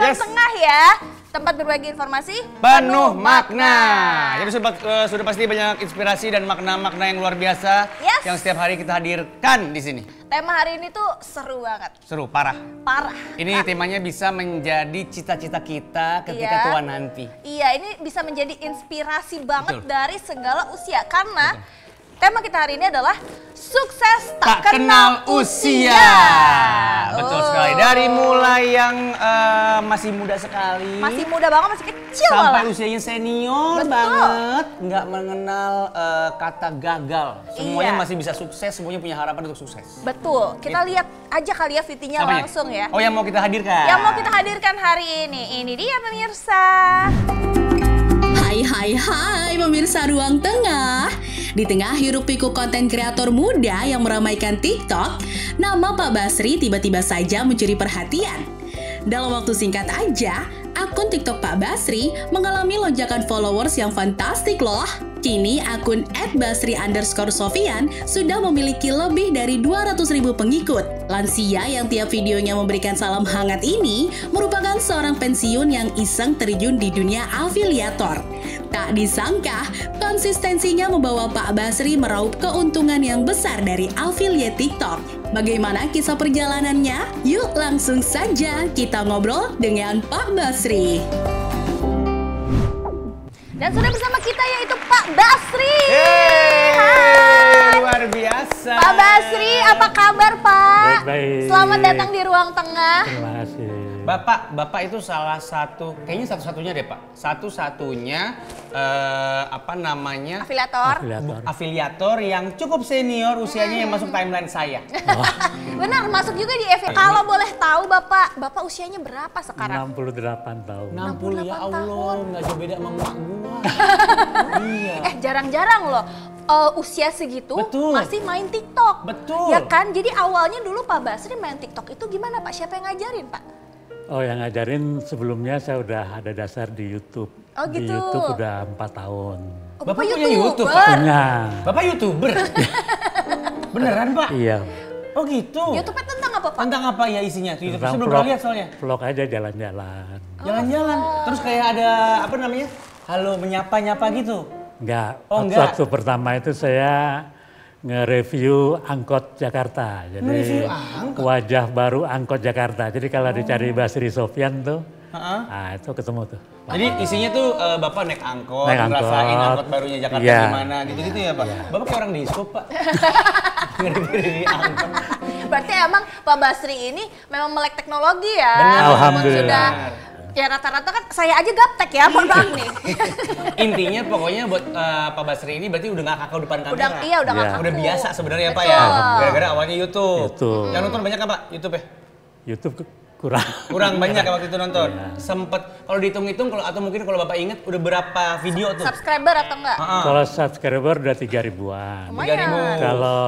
Ruang Tengah ya. Tempat berbagi informasi penuh makna. Jadi sudah pasti banyak inspirasi dan makna-makna yang luar biasa yang setiap hari kita hadirkan di sini. Tema hari ini tuh seru banget. Seru, parah. Parah. Ini temanya bisa menjadi cita-cita kita ketika tua nanti. Iya, ini bisa menjadi inspirasi banget dari segala usia. Karena tema kita hari ini adalah sukses tak kenal usia. Betul sekali. Dari mulai yang masih muda sekali. Masih muda banget, masih kecil sampai malah. usianya senior banget. Nggak mengenal kata gagal. Semuanya masih bisa sukses, semuanya punya harapan untuk sukses. Betul. Kita lihat aja kali ya VT-nya langsung ya. Oh, yang mau kita hadirkan? Yang mau kita hadirkan hari ini. Ini dia pemirsa. Hai pemirsa Ruang Tengah. Di tengah hiruk pikuk konten kreator muda yang meramaikan TikTok, nama Pak Basri tiba-tiba saja mencuri perhatian. Dalam waktu singkat aja, akun TikTok Pak Basri mengalami lonjakan followers yang fantastik loh. Kini akun @basri_sofian sudah memiliki lebih dari 200.000 pengikut. Lansia yang tiap videonya memberikan salam hangat ini merupakan seorang pensiun yang iseng terjun di dunia afiliator. Tak disangka, konsistensinya membawa Pak Basri meraup keuntungan yang besar dari affiliate TikTok. Bagaimana kisah perjalanannya? Yuk langsung saja kita ngobrol dengan Pak Basri. Dan sudah bersama kita yaitu Pak Basri. Hai. Luar biasa. Pak Basri, apa kabar Pak? Baik. Selamat datang di Ruang Tengah. Terima kasih. Bapak itu salah satu, kayaknya satu-satunya deh Pak. Satu-satunya afiliator yang cukup senior usianya yang masuk timeline saya. Benar, masuk juga di FV. Kalau boleh tahu Bapak usianya berapa sekarang? 68 tahun. 60 ya Allah, nggak jauh beda sama emak gua. Iya. Jarang-jarang loh. Usia segitu masih main TikTok. Betul. Ya kan? Jadi awalnya dulu Pak Basri main TikTok itu gimana Pak? Siapa yang ngajarin Pak? Oh, yang ngajarin sebelumnya saya udah ada dasar di YouTube. Oh gitu. Di YouTube udah 4 tahun. Oh, Bapak punya YouTube Pak? Punya. Bapak YouTuber? Beneran Pak? Iya. Oh gitu? YouTube-nya tentang apa Pak? Tentang apa ya isinya? YouTube Tentang saya belum pernah lihat soalnya. Vlog aja jalan-jalan. Jalan-jalan. Terus kayak ada apa namanya? Halo menyapa-nyapa gitu? Enggak. Oh, enggak. Waktu pertama itu saya nge-review angkot Jakarta. Jadi wajah baru angkot Jakarta. Jadi kalau dicari Basri Sofian tuh, nah itu ketemu tuh. Jadi isinya tuh Bapak naik angkot, ngerasain angkot barunya Jakarta gimana gitu-gitu ya Pak? Iya. Bapak kayak orang diskop Pak. Ngeri-ngeri angkot. Berarti emang Pak Basri ini memang melek teknologi ya? Benar. Alhamdulillah. Ya rata-rata kan saya aja gaptek ya, mohon maaf nih. Intinya pokoknya buat Pak Basri ini berarti udah gak kakak depan kamera. Udah gak kaku. Udah biasa sebenarnya Pak ya. Gara-gara awalnya YouTube. Yang nonton banyak kan Pak YouTube ya? YouTube kurang. Kurang banyak ya waktu itu nonton. Sempet kalau dihitung-hitung atau mungkin kalau Bapak inget udah berapa video tuh? Subscriber atau enggak? Kalau subscriber udah 3.000-an. 3.000. Kalau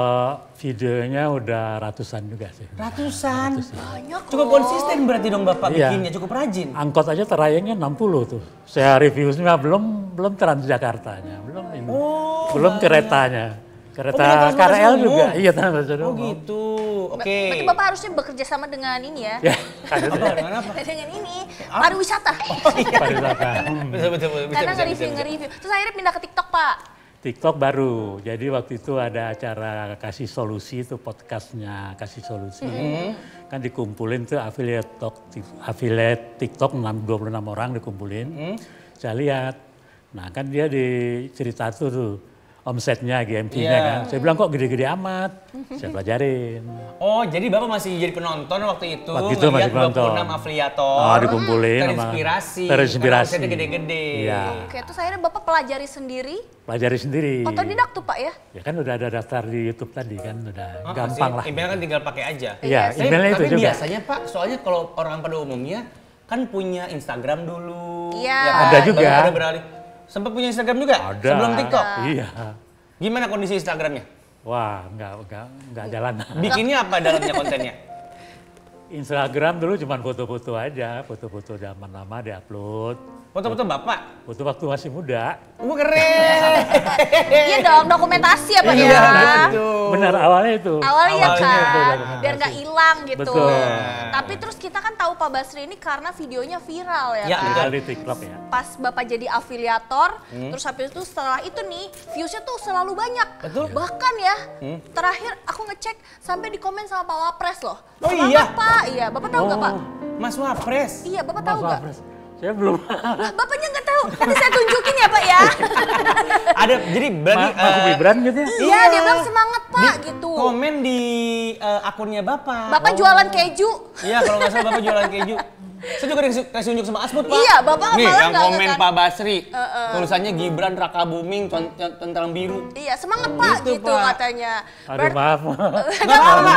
videonya udah ratusan juga sih. Ratusan? Banyak. Cukup konsisten berarti dong Bapak bikinnya, cukup rajin. Angkot aja terayangnya 60 tuh. Saya reviewnya belum Transjakartanya, belum ini. Belum keretanya. Kereta KRL juga. Iya, Transjakarta. Oh gitu. Oke. Berarti Bapak harusnya bekerja sama dengan ini ya. Dengan apa? Dengan ini, pariwisata. Pariwisata. Betul. Karena nge-review. Terus akhirnya pindah ke TikTok Pak. TikTok baru. Jadi waktu itu ada acara Kasih Solusi, itu podcastnya Kasih Solusi. Kan dikumpulin tuh affiliate TikTok 26 orang dikumpulin. Saya lihat. Nah kan dia dicerita tuh omsetnya, GMP-nya kan. Saya bilang kok gede-gede amat. Saya pelajarin. Oh jadi Bapak masih jadi penonton waktu itu. Waktu itu masih penonton. 26 afiliator. Dikumpulin. Terinspirasi. Omsetnya gede-gede. Iya. Oke, terus akhirnya Bapak pelajari sendiri? Pelajari sendiri. Otodidak tuh Pak ya? Ya kan udah ada daftar di YouTube tadi kan, udah gampang lah. Email kan tinggal pakai aja. Iya, emailnya itu juga. Tapi biasanya Pak, soalnya kalau orang pada umumnya kan punya Instagram dulu. Iya. Ya, ada juga. Ada beralih. Sempat punya Instagram juga? Ada. Sebelum TikTok? Iya. Gimana kondisi Instagramnya? Wah, nggak jalan. Bikinnya apa dalamnya kontennya? Instagram dulu cuma foto-foto aja, foto-foto zaman lama diupload. Foto-foto Bapak? Foto waktu masih muda. Keren! Iya dong, dokumentasi apa ya? Iya, betul. Benar, awalnya itu. Awalnya kan, itu biar nggak hilang gitu. Betul. Tapi terus kita kan tahu Pak Basri ini karena videonya viral ya, kan? Viral di TikTok ya. Pas Bapak jadi afiliator, terus habis itu setelah itu nih, viewsnya tuh selalu banyak. Betul. Bahkan ya, terakhir aku ngecek sampai di komen sama Pak Wapres loh. Oh Semangat, iya? Pak. Iya, Bapak tahu nggak Pak? Mas Wapres. Iya, Bapak tahu nggak? Saya belum. Lah, Bapaknya nggak tahu. Nanti saya tunjukin ya Pak ya. Ada, jadi berarti Mas Gibran gitu ya? Iya, dia bilang semangat Pak gitu. komen di akunnya Bapak. Bapak jualan keju. Iya, kalau nggak salah Bapak jualan keju. Saya juga kasih unjuk sama Asmut, Pak. Iya, Bapak nih malah yang nggak komen kan. Pak Basri. Tulisannya Gibran Raka Buming tentang biru. Iya, semangat Pak Gitu, gitu Pak. katanya. Aduh maaf. Nggak apa-apa.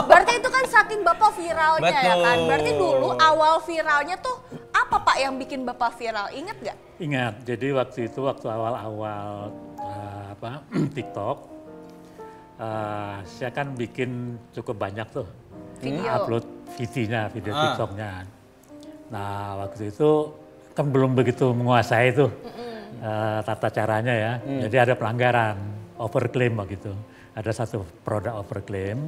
Berarti itu kan saking Bapak viralnya ya Betul. kan. Berarti dulu awal viralnya tuh apa Pak yang bikin Bapak viral? Ingat nggak? Ingat, jadi waktu awal-awal TikTok, saya kan bikin cukup banyak tuh. Video. Upload video TikToknya. Nah waktu itu kan belum begitu menguasai tuh tata caranya ya. Jadi ada pelanggaran, overclaim begitu. Ada satu produk overclaim,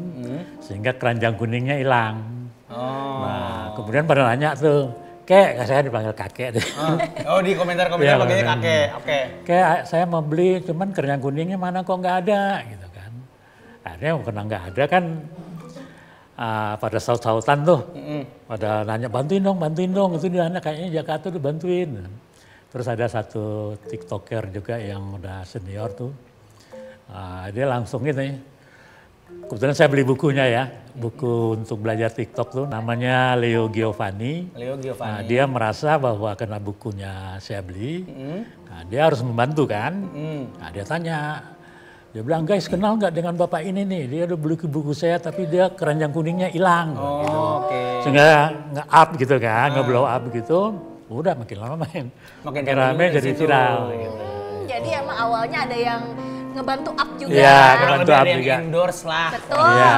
sehingga keranjang kuningnya hilang. Nah kemudian pada nanya tuh, Kek, saya dipanggil kakek deh. Oh di komentar-komentar panggilnya kakek, oke. Kayak saya mau beli, cuman keranjang kuningnya mana kok nggak ada gitu kan. Akhirnya karena nggak ada kan, pada saut-sautan tuh, pada nanya bantuin dong, itu dia anak kayaknya Jakarta tuh bantuin. Terus ada satu TikToker juga yang udah senior tuh, dia langsung gitu. Kebetulan saya beli bukunya ya, buku untuk belajar TikTok tuh namanya Leo Giovanni. Nah, dia merasa bahwa karena bukunya saya beli, nah, dia harus membantu kan. Nah, dia tanya. Dia bilang, guys kenal nggak dengan bapak ini nih? Dia udah beli buku saya tapi dia keranjang kuningnya hilang. Gitu. Sehingga nge-up gitu kan, nge-blow up gitu. Udah makin lama makin rame jadi viral. Gitu. Jadi emang awalnya ada yang ngebantu up juga. Iya, ngebantu up juga. Endorse lah. Betul. Ya,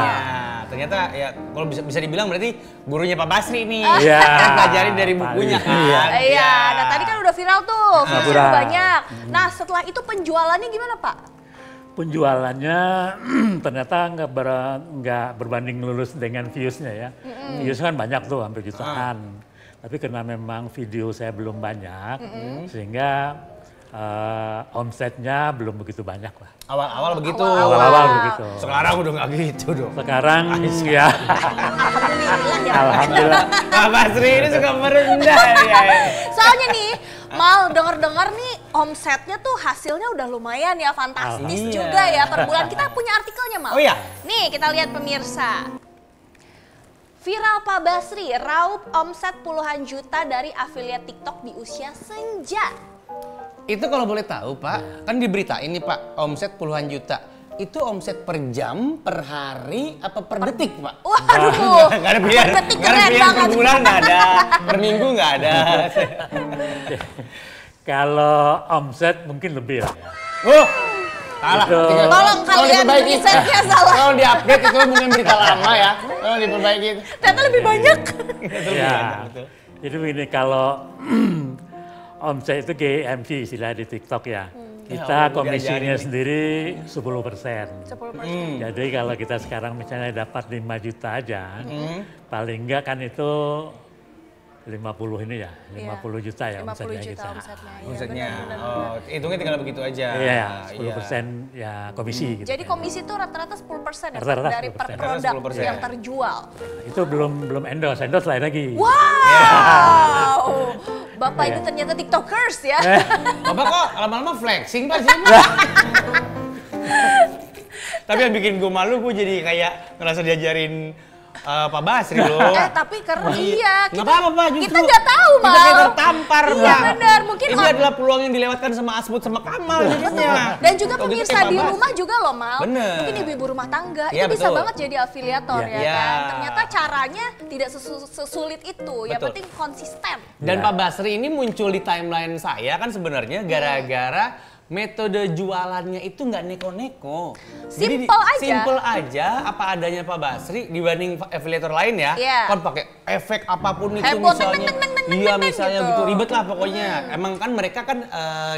ternyata ya kalau bisa dibilang berarti gurunya Pak Basri nih. Iya. Pelajarin dari bukunya kan. Iya, nah tadi kan udah viral tuh, viewsnya banyak. Nah setelah itu penjualannya gimana Pak? Penjualannya ternyata nggak berbanding lurus dengan viewsnya ya. Views kan banyak tuh, hampir jutaan. Tapi karena memang video saya belum banyak, sehingga omsetnya belum begitu banyak lah. Awal-awal begitu. Awal-awal begitu. Sekarang udah nggak gitu dong. Sekarang ya. Alhamdulillah. Pak Basri ini suka merendah ya. Soalnya nih, Mal denger-dengar nih omsetnya tuh hasilnya udah lumayan ya, fantastis juga ya per bulan. Kita punya artikelnya Mal. Oh iya? Nih kita lihat pemirsa. Viral Pak Basri, raup omset puluhan juta dari afiliat TikTok di usia senja. Itu kalau boleh tahu Pak, kan diberitain nih Pak, omset puluhan juta. Itu omset per jam, per hari, apa per detik Pak? Waduh, Nggak ada pilihan, per detik nggak ada keren pilihan per banget. bulan nggak ada, per minggu nggak ada. Kalau omset mungkin lebih lah. Oh, salah. Itu. Tolong kalian diperbaiki. risetnya salah. Kalau diupdate itu mungkin berita lama ya. Kalau diperbaiki. Ternyata lebih banyak. Ya, jadi begini kalau omset itu GMV istilah di TikTok ya. Kita komisinya sendiri 10%. 10%. Jadi kalau kita sekarang misalnya dapat 5 juta aja, paling enggak kan itu 50 ini ya, 50 juta ya 50 omsetnya juta kita. omsetnya. Iya, Omsetnya. benar-benar. Oh, hitungnya tinggal begitu aja. Iya, 10% ya komisi gitu. Jadi komisi itu rata-rata 10% ya Pak, Rata-rata dari per 10%. produk 10%. yang terjual. Itu belum endorse lain lagi. Wow, Bapak ini ternyata TikTokers ya. Bapak kok lama-lama flexing Pak sih? Tapi yang bikin gue malu, gue jadi kayak ngerasa diajarin Pak Basri loh. Tapi karena iya, Nggak apa-apa Pak, justru kita nggak tahu kita Mal. kayak tertampar Iya Pak. benar, mungkin Ini adalah peluang yang dilewatkan sama Asmut sama Kamal jadinya. dan juga Kalau gitu pemirsa kayak di Pak Bas. rumah juga loh Mal. Bener. Mungkin ibu-ibu rumah tangga Iya, itu bisa betul. banget jadi afiliator Iya. ya Iya. kan. Ternyata caranya tidak sesulit itu. Yang Betul. penting konsisten. Dan Pak Basri ini muncul di timeline saya kan sebenarnya gara-gara metode jualannya itu nggak neko-neko. Jadi Simple aja. Simple aja apa adanya Pak Basri dibanding afiliator lain ya. Iya. Kan pakai efek apapun itu Heboh, misalnya. teng, teng, teng, teng, Iya teng, misalnya gitu. gitu ribet lah pokoknya. Emang kan mereka kan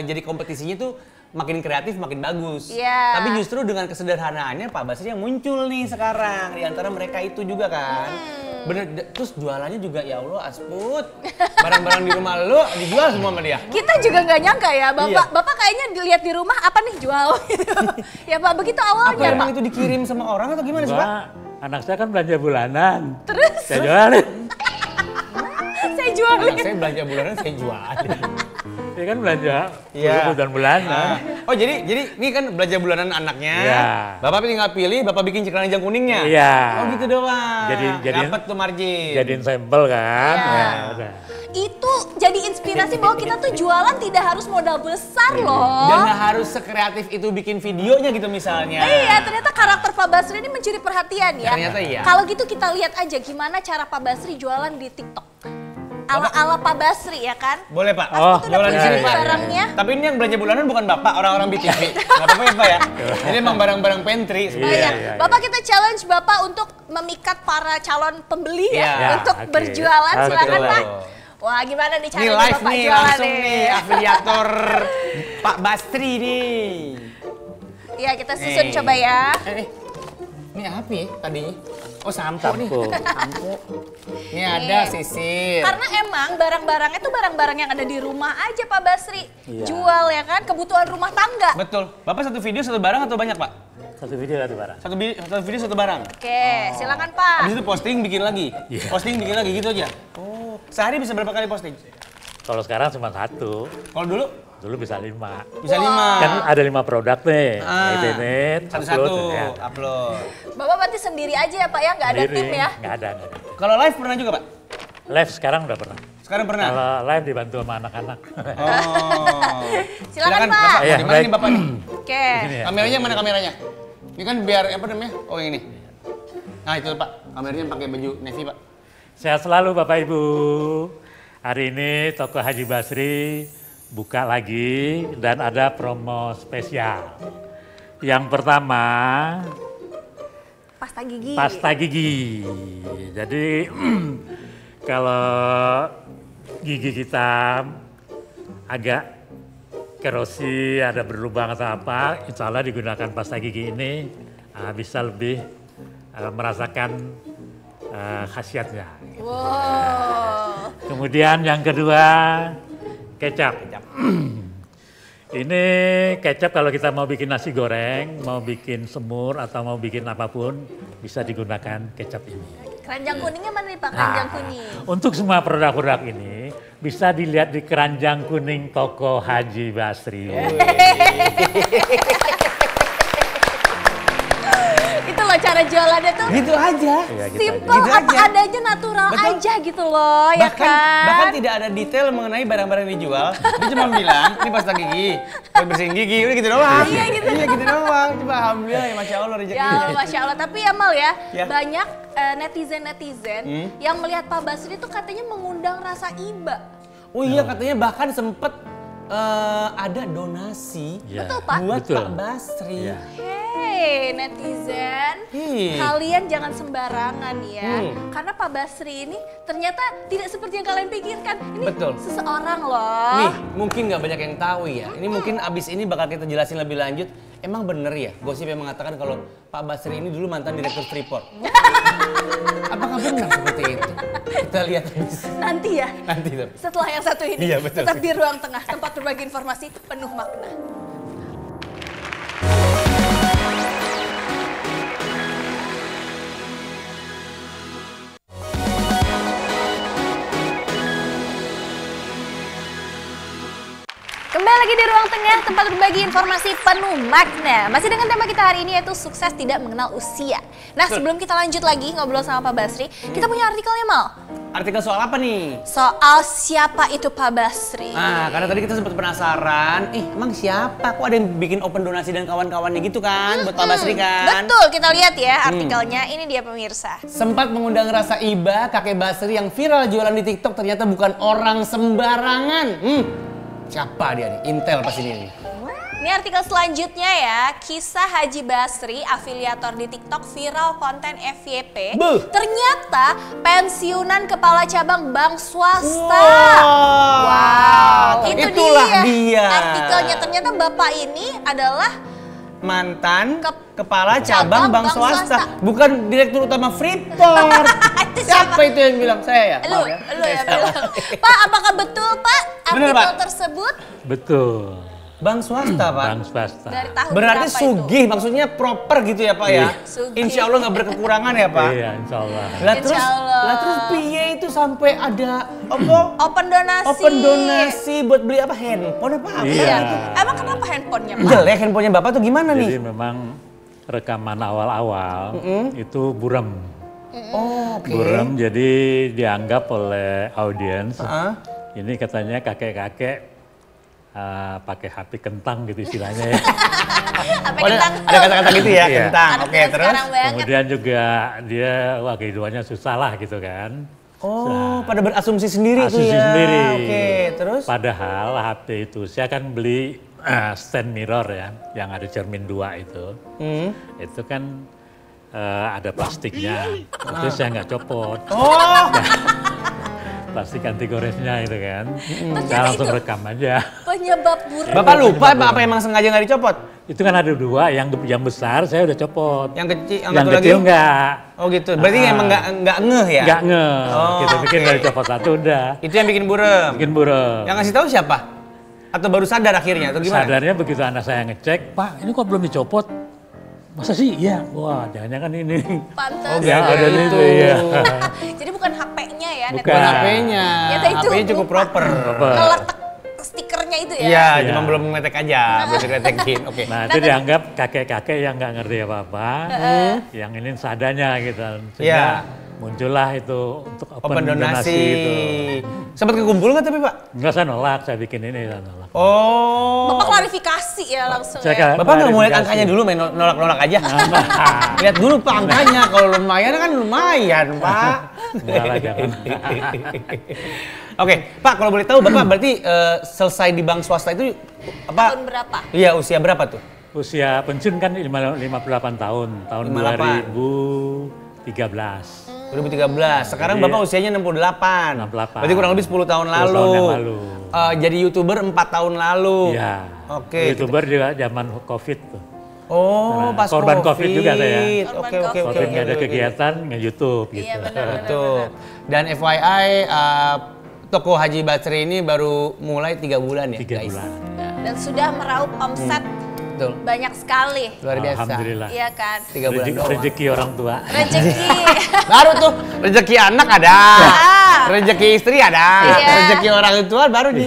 jadi kompetisinya tuh makin kreatif makin bagus. Iya. Tapi justru dengan kesederhanaannya Pak Basri yang muncul nih sekarang di antara mereka itu juga kan. Bener, terus jualannya juga ya Allah Asput. Barang-barang di rumah lu dijual semua sama dia. Kita juga nggak nyangka ya, Bapak kayaknya dilihat di rumah apa nih jual gitu. Ya Pak, begitu awalnya Apa emang Pak. itu dikirim sama orang atau gimana sih Pak? Pak, anak saya kan belanja bulanan. Terus? Saya jualin. Saya jualin. Anak saya belanja bulanan saya jualin. Dia kan belanja Iya. bulanan. Oh jadi ini kan belanja bulanan anaknya. Iya. Bapak tinggal pilih, Bapak bikin keranjang kuningnya. Iya. Oh gitu doang. Jadi dapat tuh margin. jadiin sampel kan. Iya. Ya, udah. Itu jadi inspirasi bahwa kita tuh jualan tidak harus modal besar loh. Dan nggak harus sekreatif itu bikin videonya gitu misalnya. Iya, ternyata karakter Pak Basri ini mencuri perhatian ya. Ternyata iya. Kalau gitu kita lihat aja gimana cara Pak Basri jualan di TikTok. Ala-ala Pak Basri ya kan? Boleh Pak. Oh, Itu udah jualan di punya sini nih Pak. barangnya. Tapi ini yang belanja bulanan bukan Bapak, orang-orang BTV. Nggak apa-apa ya Pak ya. Jadi emang barang-barang pantry. Oh sebenarnya. iya. Bapak kita challenge Bapak untuk memikat para calon pembeli ya, Iya. untuk Oke. berjualan. Silakan Betul. Pak. Wah, gimana nih Ini caranya live Bapak nih, jualan langsung nih afiliator Pak Basri nih. Iya, kita susun Nih. coba ya. Ini apa ya tadinya? Oh sampo nih. Sampo. Sampo. Ini ada sisir. Karena emang barang-barangnya tuh barang-barang yang ada di rumah aja Pak Basri. Iya. Jual ya kan, kebutuhan rumah tangga. Betul. Bapak satu video satu barang atau banyak Pak? Satu video satu barang. Satu video satu barang. Oke, silakan Pak. Habis itu posting bikin lagi. Iya. Posting bikin lagi gitu aja. Oh, sehari bisa berapa kali posting? Kalau sekarang cuma satu, Kalau dulu dulu bisa 5. bisa 5. Kan ada 5 produk nih. Edit, Satu-satu upload, ya. upload. Bapak berarti sendiri aja ya Pak ya, nggak ada Sendiri, tim ya? Nggak ada. Kalau live pernah juga Pak? Live sekarang udah pernah. Sekarang pernah? Kalau live dibantu sama anak-anak. Oh. Silakan, Pak. Bapak. Iya, Di mana baik. nih Bapak nih? Oke. Sini ya. Kameranya mana kameranya? Ini kan biar apa namanya? Oh yang ini. Nah itu Pak, kameranya pakai baju navy Pak. Sehat selalu Bapak Ibu. Hari ini toko Haji Basri buka lagi dan ada promo spesial. Yang pertama, Pasta gigi. pasta gigi. Jadi kalau gigi kita agak kerosi, ada berlubang atau apa, insya Allah digunakan pasta gigi ini bisa lebih merasakan khasiatnya. Wow. Kemudian yang kedua, kecap. Ini kecap kalau kita mau bikin nasi goreng, mau bikin semur atau mau bikin apapun, bisa digunakan kecap ini. Keranjang kuningnya mana nih Pak? Keranjang Nah, kuning. untuk semua produk-produk ini bisa dilihat di keranjang kuning toko Haji Basri. Itu loh cara jualannya tuh Gitu aja. Iya, gitu simple, Gitu apa aja. adanya, natural Betul. aja gitu loh, ya kan? Bahkan tidak ada detail mengenai barang-barang yang dijual. Dia cuma bilang, ini pasta gigi, buat bersihin gigi, udah gitu doang. Iya, gitu doang. Coba alhamdulillah ya Masya Allah rezeki. Ya Masya Allah, tapi ya Mal ya, Ya. banyak netizen-netizen yang melihat Pak Basri itu katanya mengundang rasa iba. Oh iya katanya bahkan sempet ada donasi Ya. Betul, Pak? buat Betul. Pak Basri. Ya. Hei netizen, kalian jangan sembarangan ya. Karena Pak Basri ini ternyata tidak seperti yang kalian pikirkan. Ini Betul. seseorang loh. Nih, mungkin nggak banyak yang tahu ya. Ini mungkin abis ini bakal kita jelasin lebih lanjut. Emang bener ya, gosip yang mengatakan kalau Pak Basri ini dulu mantan direktur Freeport. Apakah benar seperti itu? Kita lihat abis. Nanti ya, Nanti tuh. setelah yang satu ini, Iya, betul tetap sih. di ruang tengah, tempat berbagi informasi penuh makna. Kembali lagi di ruang tengah, tempat berbagi informasi penuh makna. Masih dengan tema kita hari ini yaitu sukses tidak mengenal usia. Nah, sebelum kita lanjut lagi ngobrol sama Pak Basri, kita punya artikelnya Mal. Artikel soal apa nih? Soal siapa itu Pak Basri. Nah, karena tadi kita sempat penasaran, emang siapa? Kok ada yang bikin open donasi dan kawan-kawannya gitu kan, buat Pak Basri kan? Betul, kita lihat ya artikelnya. Ini dia pemirsa. Sempat mengundang rasa iba, kakek Basri yang viral jualan di TikTok ternyata bukan orang sembarangan. Siapa dia nih? Intel pasti ini. Ini artikel selanjutnya ya, kisah Haji Basri, afiliator di TikTok viral konten FYP. Beuh. Ternyata pensiunan kepala cabang bank swasta. Wow. Itu Itulah dia. Artikelnya ternyata bapak ini adalah mantan cabang kepala cabang bank bank swasta. swasta. Bukan direktur utama Freeport. Itu Siapa itu yang bilang? Saya ya? Lu Maaf ya. ya bilang. Pak, apakah betul Pak Bener, artikel Pak. tersebut Betul. Bank swasta, Pak. Bank swasta. dari tahun Berarti berapa sugih, maksudnya proper gitu ya, Pak ya? Sugih. Insya Allah nggak berkekurangan ya, Pak? Iya, insya Allah. Lah terus, Insya Allah. lah terus piye itu sampai ada apa? Open donasi. Open donasi buat beli apa? Handphone apa? Iya. Emang kenapa handphonenya Pak? Jelek handphonenya Bapak tuh gimana Jadi nih? memang rekaman awal-awal itu buram. Oh, oke. Buram, jadi dianggap oleh audiens. Heeh. Ini katanya kakek-kakek pakai HP kentang gitu istilahnya ya. Apa Oh, kentang? ada kata-kata gitu ya, Iya. kentang. Anak Oke, zaman terus? sekarang banget. Kemudian juga dia, wah kehidupannya susah lah gitu kan. Oh, pada berasumsi sendiri tuh Asumsi ya. sendiri. Oke, terus? Padahal HP itu saya kan beli stand mirror ya, yang ada cermin 2 itu. Itu kan ada plastiknya, itu saya nggak copot. Oh, Plastik anti goresnya itu kan. Ternyata Saya langsung itu rekam aja. penyebab buram. Bapak lupa apa emang sengaja nggak dicopot? Itu kan ada 2, yang besar saya udah copot. Yang kecil, Yang satu kecil lagi? enggak. Oh gitu, berarti emang nggak ngeh ya? Enggak nge. Oh, Kita bikin oke. dari copot 1 udah. Itu yang bikin burem. Bikin burem. Yang ngasih tahu siapa? Atau baru sadar akhirnya? Atau gimana? Sadarnya begitu anak saya ngecek, Pak ini kok belum dicopot? Masa sih? Iya. Wah jangan-jangan ini. Pantes. Oh, Ya gara-gara ada itu. itu ya. Jadi bukan HP-nya ya, Bukan. Bukan network. HP-nya. Ternyata itu HP-nya cukup lupa. proper. Ngeletak stikernya itu ya. Iya, Iya. cuma belum ngetek aja, belum ngetekin. Oke. Nah itu dianggap kakek-kakek yang nggak ngerti apa-apa, yang ini seadanya gitu. Iya. Sehingga muncullah itu untuk Open donasi. itu. Sempat kekumpul nggak tapi Pak? Enggak, saya nolak, saya bikin ini, saya nolak. Oh. Bapak klarifikasi ya langsung Saya ya. Bapak nggak mau lihat klarifikasi. angkanya dulu, main nolak-nolak aja. Lihat dulu Pak angkanya, kalau lumayan kan lumayan Pak. Enggak lah, jangan. Oke, Pak kalau boleh tahu Bapak berarti selesai di bank swasta itu apa? Tahun berapa? Iya usia berapa tuh? Usia pensiun kan 58 tahun, tahun 58. 2013. 2013. Sekarang Jadi, Bapak usianya 68. 68. Berarti kurang lebih 10 tahun 10 lalu. tahun yang lalu. Jadi YouTuber 4 tahun lalu. Iya. Oke. YouTuber juga zaman Covid tuh. Oh, Nah, pas korban COVID juga saya. Oke, oke, oke. Covid nggak ada oke. kegiatan, nge-YouTube gitu. Iya benar. Betul. Dan FYI, toko Haji Basri ini baru mulai 3 bulan ya 3 guys. bulan. Dan sudah meraup omset Betul. banyak sekali. Luar biasa. Alhamdulillah. Iya kan? 3 bulan doang. Rezeki orang tua. Rezeki. Baru tuh rezeki anak ada, rezeki istri ada, Iya. rezeki orang tua baru nih.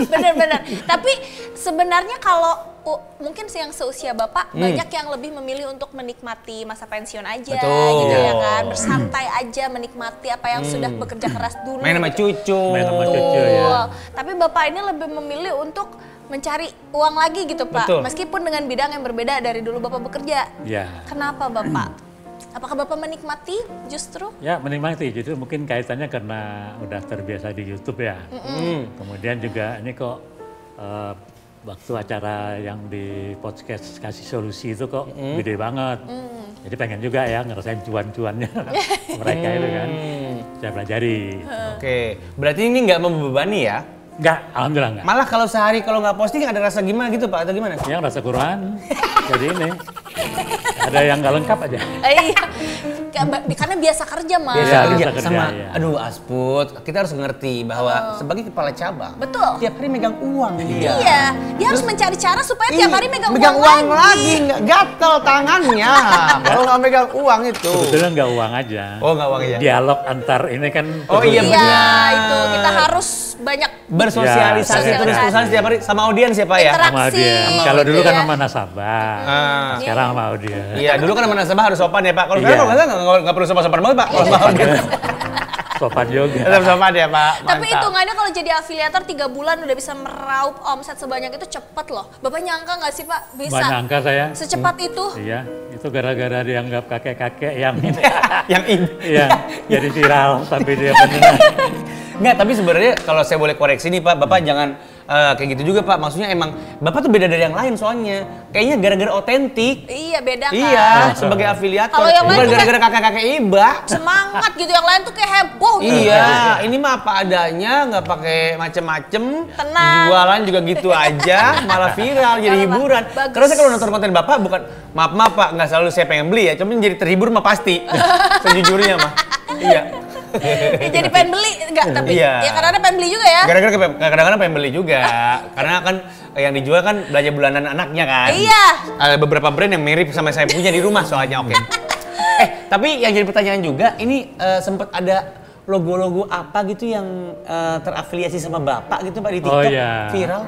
Bener-bener. Tapi sebenarnya kalau mungkin yang seusia Bapak banyak yang lebih memilih untuk menikmati masa pensiun aja Betul. gitu ya kan. Bersantai aja menikmati apa yang sudah bekerja keras dulu. Main sama gitu. cucu. Main sama Betul. cucu ya. Tapi Bapak ini lebih memilih untuk mencari uang lagi gitu Pak. Betul. Meskipun dengan bidang yang berbeda dari dulu Bapak bekerja. Ya. Kenapa Bapak? Apakah Bapak menikmati justru? Ya menikmati, jadi mungkin kaitannya karena udah terbiasa di YouTube ya. Kemudian juga ini kok waktu acara yang di podcast kasih solusi itu kok gede banget. Jadi pengen juga ya ngerasain cuan-cuannya mereka itu kan. Saya pelajari. Oke, berarti ini nggak membebani ya? Enggak, alhamdulillah enggak. Malah kalau sehari kalau nggak posting ada rasa gimana gitu Pak atau gimana? Yang rasa kurang, jadi ini. Ada yang nggak lengkap aja. Iya. Karena biasa kerja Mas. Biasa Iya, kerja biasa kerja, sama, iya. aduh Asput, kita harus ngerti bahwa sebagai kepala cabang, Betul. tiap hari megang uang dia. Iya, dia harus mencari cara supaya tiap hari megang uang uang lagi, nggak gatel tangannya. Kalau nggak megang uang itu. Sebetulnya nggak uang aja. Oh nggak uang aja. Dialog antar ini kan. Oh, iya, perlu- Iya, benar. itu kita harus banyak Bersosialisasi Ya, terus-terusan setiap hari sama audiens ya Pak ya? Interaksi. Sama dia. Gitu Kalau dulu kan ya. sama nasabah. Sekarang sama audiens. Iya, dulu kan sama nasabah harus sopan ya Pak. Kalau Iya. sekarang kalau nggak perlu sopan-sopan banget Pak. Kalau sama audiens Sopan juga. tetap sopan ya Pak. Tapi Mantap. hitungannya kalau jadi afiliator 3 bulan udah bisa meraup omset sebanyak itu cepet loh. Bapak nyangka nggak sih Pak bisa Banyak angka saya. secepat itu? Iya, itu gara-gara dianggap kakek-kakek yang ini. Yang ini. Iya, jadi viral sampai dia benar. Nggak, tapi sebenarnya kalau saya boleh koreksi nih Pak, Bapak jangan kayak gitu juga Pak. Maksudnya emang Bapak tuh beda dari yang lain soalnya. Kayaknya gara-gara otentik. Iya beda kan. Iya, sebagai afiliator. Kalau yang lain Bukan tuh gara-gara kakek-kakek Iba. Semangat gitu, yang lain tuh kayak heboh gitu. Iya, ini mah apa adanya, nggak pakai macem-macem. Tenang. Jualan juga gitu aja, malah viral jadi hiburan. Bagus. Karena saya kalau nonton konten Bapak bukan, maaf Pak, nggak selalu saya pengen beli ya, cuma jadi terhibur mah pasti. Sejujurnya mah. Iya. Ya, jadi pengen beli enggak, tapi Iya. ya kadang-kadang pengen beli juga ya. Kadang-kadang pengen beli juga. Karena kan yang dijual kan belanja bulanan anaknya kan. Iya. Ada beberapa brand yang mirip sama saya punya di rumah soalnya, oke. Tapi yang jadi pertanyaan juga, ini sempat ada logo-logo apa gitu yang terafiliasi sama Bapak gitu Pak di TikTok? Oh, iya. Viral.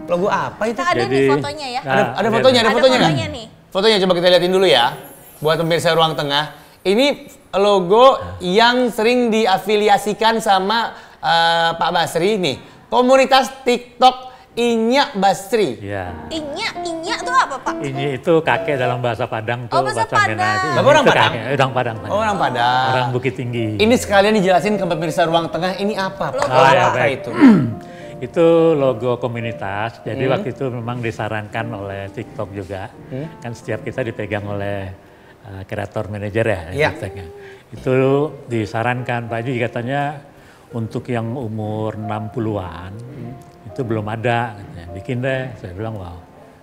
Logo apa itu? Kita ada nih Jadi- fotonya ya. Ada fotonya Ada nggak? fotonya nih. Fotonya coba kita liatin dulu ya. Buat pemirsa Ruang Tengah. Ini logo yang sering diafiliasikan sama Pak Basri nih. Komunitas TikTok Inyak Basri. Iya. Inya tuh apa Pak? Ini itu kakek dalam bahasa Padang tuh. Oh, bahasa Padang. Minang. Bapak orang Itu Padang? kakek, orang Padang. Oh, orang Padang. Orang Bukit Tinggi. Ini sekalian dijelasin ke pemirsa Ruang Tengah, ini apa Pak? Logo Apa ya, baik. itu? Itu logo komunitas, jadi waktu itu memang disarankan oleh TikTok juga. Kan setiap kita dipegang oleh kreator manajer ya. Iya. TikToknya. Itu disarankan, Pak Haji katanya untuk yang umur 60-an, itu belum ada. Katanya. Bikin deh, saya bilang wow,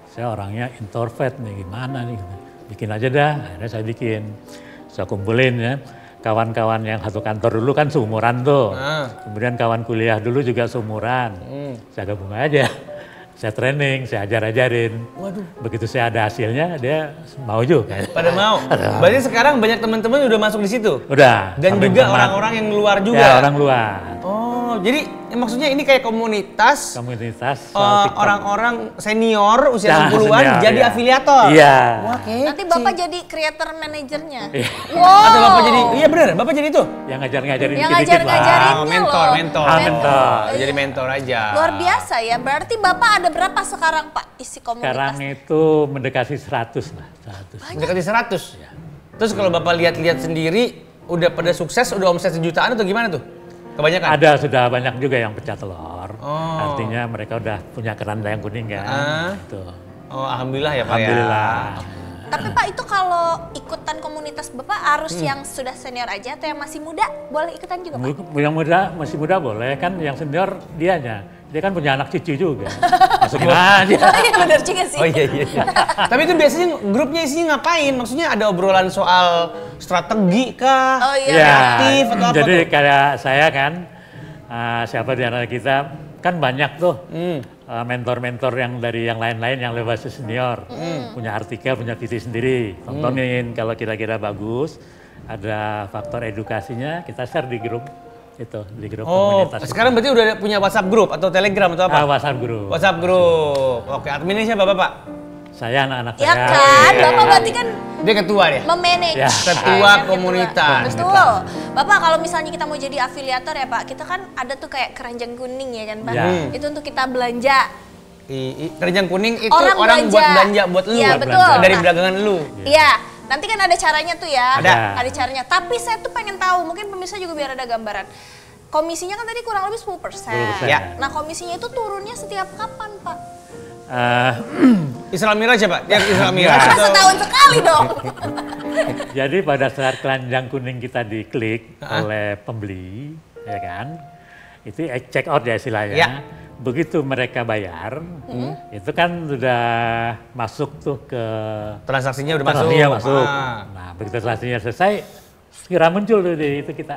saya orangnya introvert nih, gimana nih. Bikin aja dah, akhirnya saya bikin. Saya kumpulin ya. Kawan-kawan yang satu kantor dulu kan seumuran tuh. Kemudian kawan kuliah dulu juga seumuran. Saya gabung aja. Saya training, saya ajar-ajarin. Waduh. Begitu saya ada hasilnya, dia mau juga. Pada mau. Berarti sekarang banyak teman-teman udah masuk di situ. Udah. Dan sampai juga teman. orang-orang yang luar juga. Ya, orang luar. Oh, jadi maksudnya ini kayak komunitas Komunitas soal TikTok. orang-orang senior usia Ya, 60-an senior, jadi ya. afiliator. Iya. Wah, kece. Nanti Bapak jadi creator manajernya. Iya. Wow. Atau Bapak jadi, iya benar, Bapak jadi itu? Yang ngajar-ngajarin Yang dikit-dikit ngajar-ngajarin. lah. Ini mentor, loh. mentor. Mentor. Jadi mentor aja. Luar biasa ya. Berarti Bapak ada berapa sekarang Pak isi komunitas? Sekarang itu mendekati 100 lah. 100. Mendekati 100. Terus kalau Bapak lihat-lihat sendiri, udah pada sukses, udah omset 1 jutaan atau gimana tuh? Kebanyakan? Ada, sudah banyak juga yang pecah telur. Oh. Artinya mereka udah punya keranda yang kuning kan. Itu. Oh, alhamdulillah ya Pak Alhamdulillah. ya. Tapi Pak itu kalau ikutan komunitas Bapak harus yang sudah senior aja atau yang masih muda boleh ikutan juga Pak? Yang muda, masih muda boleh kan, yang senior dianya. Dia kan punya anak cucu juga. Masukin aja. Iya benar juga sih. Oh iya. Tapi itu biasanya grupnya isinya ngapain? Maksudnya ada obrolan soal strategi kah? Oh iya. Ya, Aktif atau apa jadi tuh? kayak saya kan, siapa di antara kita, kan banyak tuh mentor-mentor yang dari yang lain-lain yang lebih senior. Punya artikel, punya visi sendiri. Tontonin kalau kira-kira bagus, ada faktor edukasinya, kita share di grup. Itu, di grup Oh, komunitas. sekarang berarti udah punya WhatsApp grup atau Telegram atau apa? WhatsApp grup. WhatsApp grup. Oke, adminnya siapa Bapak? Saya anak-anak Ya saya. kan, Bapak berarti kan Dia ketua ya? memanage. Ya. Ketua Kan, komunitas. Betul. Bapak kalau misalnya kita mau jadi afiliator ya Pak, kita kan ada tuh kayak keranjang kuning ya kan Pak. Ya. Itu untuk kita belanja. Keranjang kuning itu Orang orang belanja. buat belanja buat lu. Iya, Buat betul. belanja. Dari Nah, dagangan lu. Iya, nanti kan ada caranya tuh ya. Ada. Ada caranya. Tapi saya tuh pengen tahu, mungkin pemirsa juga biar ada gambaran. Komisinya kan tadi kurang lebih 10%. 10%. Ya. Nah, komisinya itu turunnya setiap kapan, Pak? Isra Miraj ya Pak? Yang Isra Miraj Masa atau? setahun sekali dong. Jadi pada saat keranjang kuning kita diklik oleh pembeli, ya kan, itu check out ya istilahnya. Ya. Begitu mereka bayar, itu kan sudah masuk tuh ke Transaksinya udah masuk. transaksinya masuk. Ah. Nah, begitu transaksinya selesai, segera muncul tuh di itu kita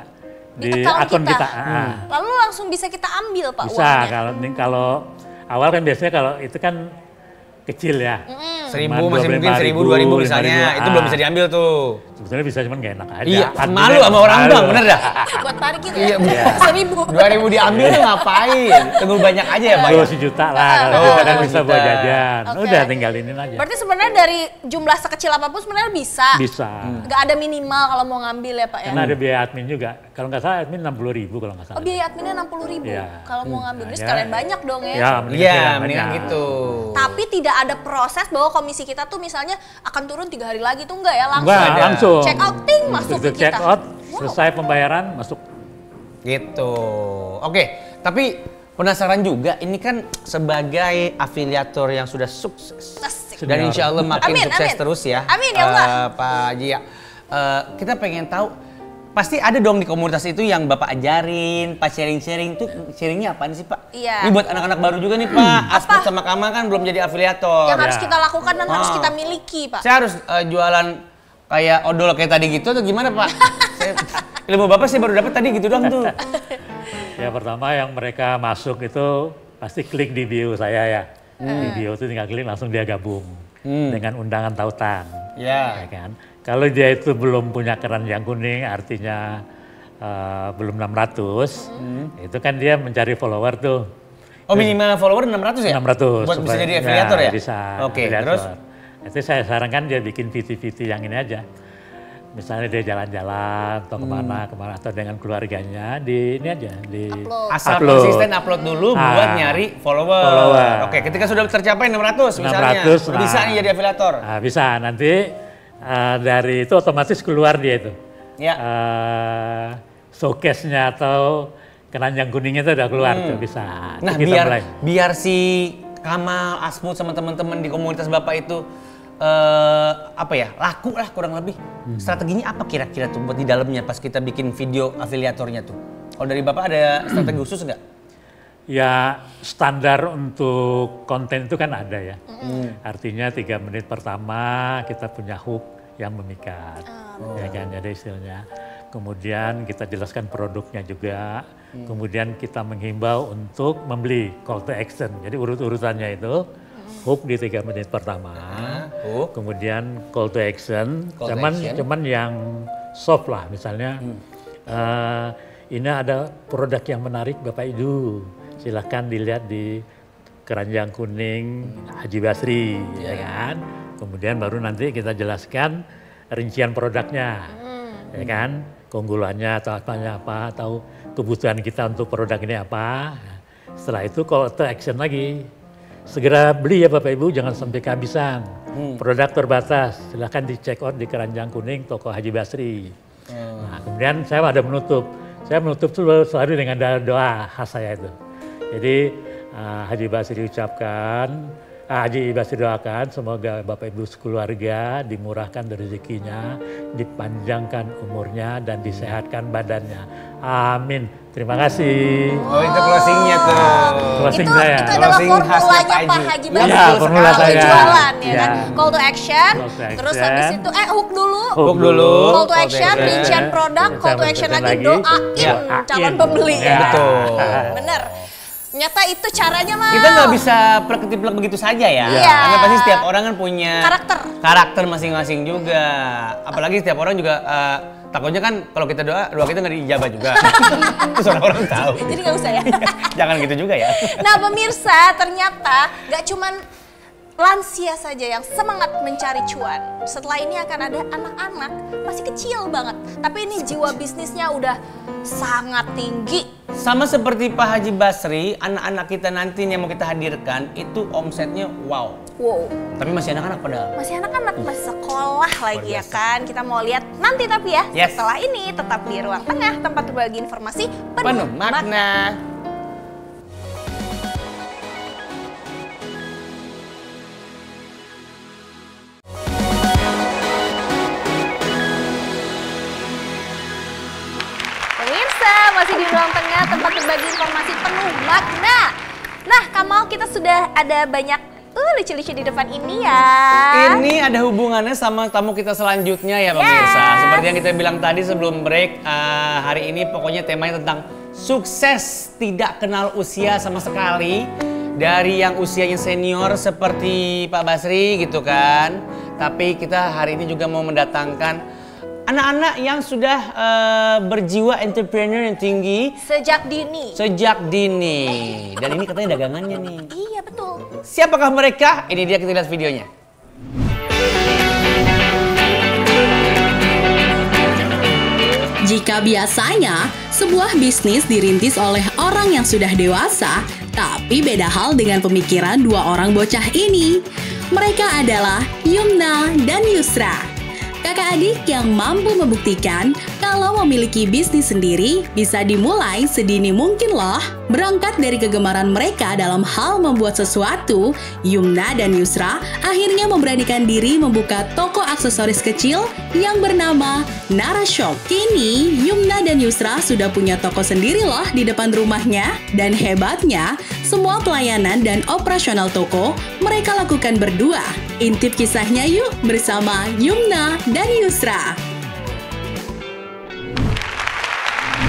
Di akun kita. Ah. Lalu langsung bisa kita ambil, Pak, Bisa uangnya. kalau awal kan biasanya kalau itu kan kecil ya. 1000 Cuma masih mungkin 1000, 2000 misalnya. Itu belum bisa diambil tuh. Sebetulnya bisa cuman gak enak aja. Iya, Adminnya malu sama orang malu. bang, bener dah? Buat parkir Iya, ya? 1.000. 2000 diambil tuh ngapain? Tunggu banyak aja ya Pak ya? 2 sejuta lah kalau Oh, kita kan 2 bisa buat juta. jajan. Oke. Udah tinggalinin aja. Berarti sebenarnya dari jumlah sekecil apapun sebenarnya bisa. Bisa. Nggak ada minimal kalau mau ngambil ya, Pak ya? Karena ada biaya admin juga. Kalau nggak salah admin 60.000 kalau nggak salah. Oh, biaya adminnya 60.000. Iya. Kalau mau ngambil ini Nah, sekalian ya. banyak dong ya. Ya, mendingan Iya, sekalian mendingan banyak. gitu. Tapi tidak ada proses bahwa komisi kita tuh misalnya akan turun 3 hari lagi tuh enggak ya, langsung Enggak, ada. langsung. check out ting masuk Begitu ke check kita. out, Wow. selesai pembayaran, masuk. Gitu. Oke, tapi penasaran juga, ini kan sebagai afiliator yang sudah sukses. Asik. Dan insya Allah makin Amin, sukses amin. terus ya. Amin, ya Allah. Pak Haji ya. Kita pengen tahu, pasti ada dong di komunitas itu yang Bapak ajarin, Pak sharing-sharing itu sharingnya apaan sih Pak? Iya. Ini buat anak-anak baru juga nih Pak. Asmat sama Kamal kan belum jadi afiliator. Yang harus kita lakukan dan harus Ah. kita miliki, Pak. Saya harus jualan kayak odol kayak tadi gitu atau gimana Pak? Ilmu Bapak sih baru dapat tadi gitu doang tuh. Ya pertama yang mereka masuk itu pasti klik di bio saya ya. Di bio itu tinggal klik langsung dia gabung dengan undangan tautan. Ya. Ya kan? Kalau dia itu belum punya keranjang kuning artinya belum 600, itu kan dia mencari follower tuh. Oh minimal follower 600 ya? 600. Buat bisa jadi afiliator ya? Bisa. Oke, afiliator. terus? Itu saya sarankan dia bikin VT-VT yang ini aja. Misalnya dia jalan-jalan atau kemana atau dengan keluarganya di ini aja di Asal upload. konsisten upload dulu buat nyari follower. Oke, ketika sudah tercapai 600 misalnya, 600, bisa nih jadi afiliator. Nah, bisa nanti dari itu otomatis keluar dia itu. Ya. Showcase-nya atau keranjang kuningnya itu udah keluar tuh bisa. Nah, Itu kita mulai. biar si Kamal, Asmut sama teman-teman di komunitas Bapak itu apa ya, laku lah kurang lebih. Strateginya apa kira-kira tuh buat di dalamnya pas kita bikin video afiliatornya tuh? Kalau dari Bapak ada strategi khusus nggak? Ya standar untuk konten itu kan ada ya. Artinya 3 menit pertama kita punya hook yang memikat. Ya kan, jadi istilahnya. Kemudian kita jelaskan produknya juga. Kemudian kita menghimbau untuk membeli, call to action. Jadi urut-urutannya itu hook di 3 menit pertama. Kemudian call to action. Cuman yang soft lah, misalnya ini ada produk yang menarik Bapak Ibu. Silahkan dilihat di keranjang kuning Haji Basri, ya kan. Kemudian baru nanti kita jelaskan rincian produknya, ya kan. Keunggulannya atau apanya apa, atau kebutuhan kita untuk produk ini apa. Setelah itu call to action lagi. Segera beli ya Bapak Ibu, jangan sampai kehabisan. Produk terbatas, silahkan di check out di keranjang kuning toko Haji Basri. Nah, kemudian saya ada menutup. Saya menutup selalu dengan doa khas saya itu. Jadi Haji Basri ucapkan, Haji Basri doakan semoga Bapak Ibu sekeluarga dimurahkan rezekinya, dipanjangkan umurnya dan disehatkan badannya. Amin. Terima kasih. Oh itu closingnya tuh. Closing Itu saya. adalah Closing khasnya formulanya Pak Pak Haji. Haji Ya, Basri. formula Kalau saya. jualan ya kan. Ya. Call to action, Call to action. terus habis itu hook dulu. Hook dulu. Call to action, rincian produk, call to action lagi, doain Ya. calon pembeli ya. Betul. Bener. Ternyata itu caranya mah. Kita nggak bisa plek-plek begitu saja ya. Iya. Karena pasti setiap orang kan punya Karakter. masing-masing juga. Apalagi setiap orang juga takutnya kan kalau kita doa kita nggak dijabah juga. Terus orang-orang tahu. Jadi nggak usah ya. Jangan gitu juga ya. Nah pemirsa, ternyata gak cuman lansia saja yang semangat mencari cuan. Setelah ini akan ada anak-anak, masih kecil banget. Tapi ini jiwa bisnisnya udah sangat tinggi. Sama seperti Pak Haji Basri, anak-anak kita nantinya mau kita hadirkan itu omsetnya wow. Wow. Tapi masih anak-anak padahal. Masih anak-anak, masih sekolah lagi ya kan. Kita mau lihat nanti tapi ya. Yes. Setelah ini tetap di Ruang Tengah, tempat berbagi informasi Penuh makna. Pemirsa, masih di Ruang Tengah, tempat berbagi informasi penuh makna. Nah, Kamal, kita sudah ada banyak lucu-lucu di depan ini ya. Ini ada hubungannya sama tamu kita selanjutnya ya pemirsa. Seperti yang kita bilang tadi sebelum break, hari ini pokoknya temanya tentang sukses tidak kenal usia sama sekali. Dari yang usianya senior seperti Pak Basri gitu kan. Tapi kita hari ini juga mau mendatangkan anak-anak yang sudah berjiwa entrepreneur yang tinggi Sejak dini. Dan ini katanya dagangannya nih. Iya, betul. Siapakah mereka? Ini dia, kita lihat videonya. Jika biasanya sebuah bisnis dirintis oleh orang yang sudah dewasa, tapi beda hal dengan pemikiran dua orang bocah ini. Mereka adalah Yumna dan Yusra. Kakak adik yang mampu membuktikan kalau memiliki bisnis sendiri bisa dimulai sedini mungkin loh. Berangkat dari kegemaran mereka dalam hal membuat sesuatu, Yumna dan Yusra akhirnya memberanikan diri membuka toko aksesoris kecil yang bernama Nara Shop. Kini, Yumna dan Yusra sudah punya toko sendiri loh di depan rumahnya. Dan hebatnya, semua pelayanan dan operasional toko mereka lakukan berdua. Intip kisahnya yuk bersama Yumna dan Yusra.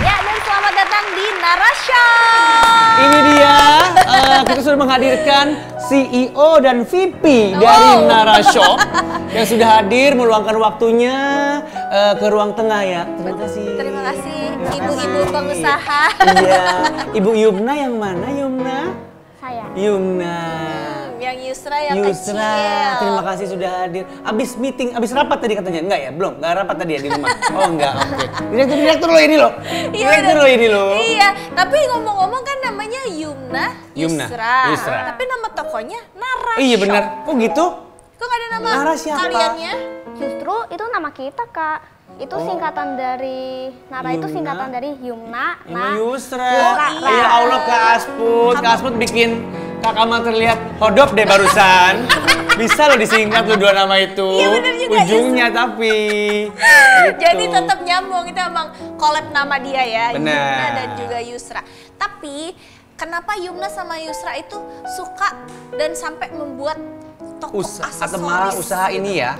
Ya, dan selamat datang di Nara Shop. Ini dia, kita sudah menghadirkan CEO dan VP dari Nara Shop yang sudah hadir meluangkan waktunya ke ruang tengah ya. Terima kasih. Terima kasih ibu-ibu pengusaha. Iya, Ibu Yumna yang mana Yumna? Saya. Yumna. Yang Yusra yang Yusra, kecil. terima kasih sudah hadir. Abis meeting, abis rapat tadi katanya? Enggak ya? Belum? Enggak rapat tadi ya di rumah? Oh enggak, oke. Direktur lo ini loh. Iya, Direktur lo ini loh. Iya, tapi ngomong-ngomong kan namanya Yumna, Yumna, Yusra. Yusra. Tapi nama tokonya Nara Iya Shop. benar. Kok gitu? Kok gak ada nama Nara siapa? kaliannya? Justru itu nama kita, Kak. Itu singkatan dari Nara itu Yumna. singkatan dari Yumna, Yumna Yusra. Yusra. Ya Allah Kak Asput. Kak Asput bikin Kak Kamal terlihat hodop deh barusan. Bisa lo disingkat lo dua nama itu. Iya, bener juga, Ujungnya tapi. Gitu. Jadi tetap nyambung, itu emang collab nama dia ya, Benar. Yumna dan juga Yusra. Tapi kenapa Yumna sama Yusra itu suka dan sampai membuat toko aksesoris? Atau malah usaha ini ya,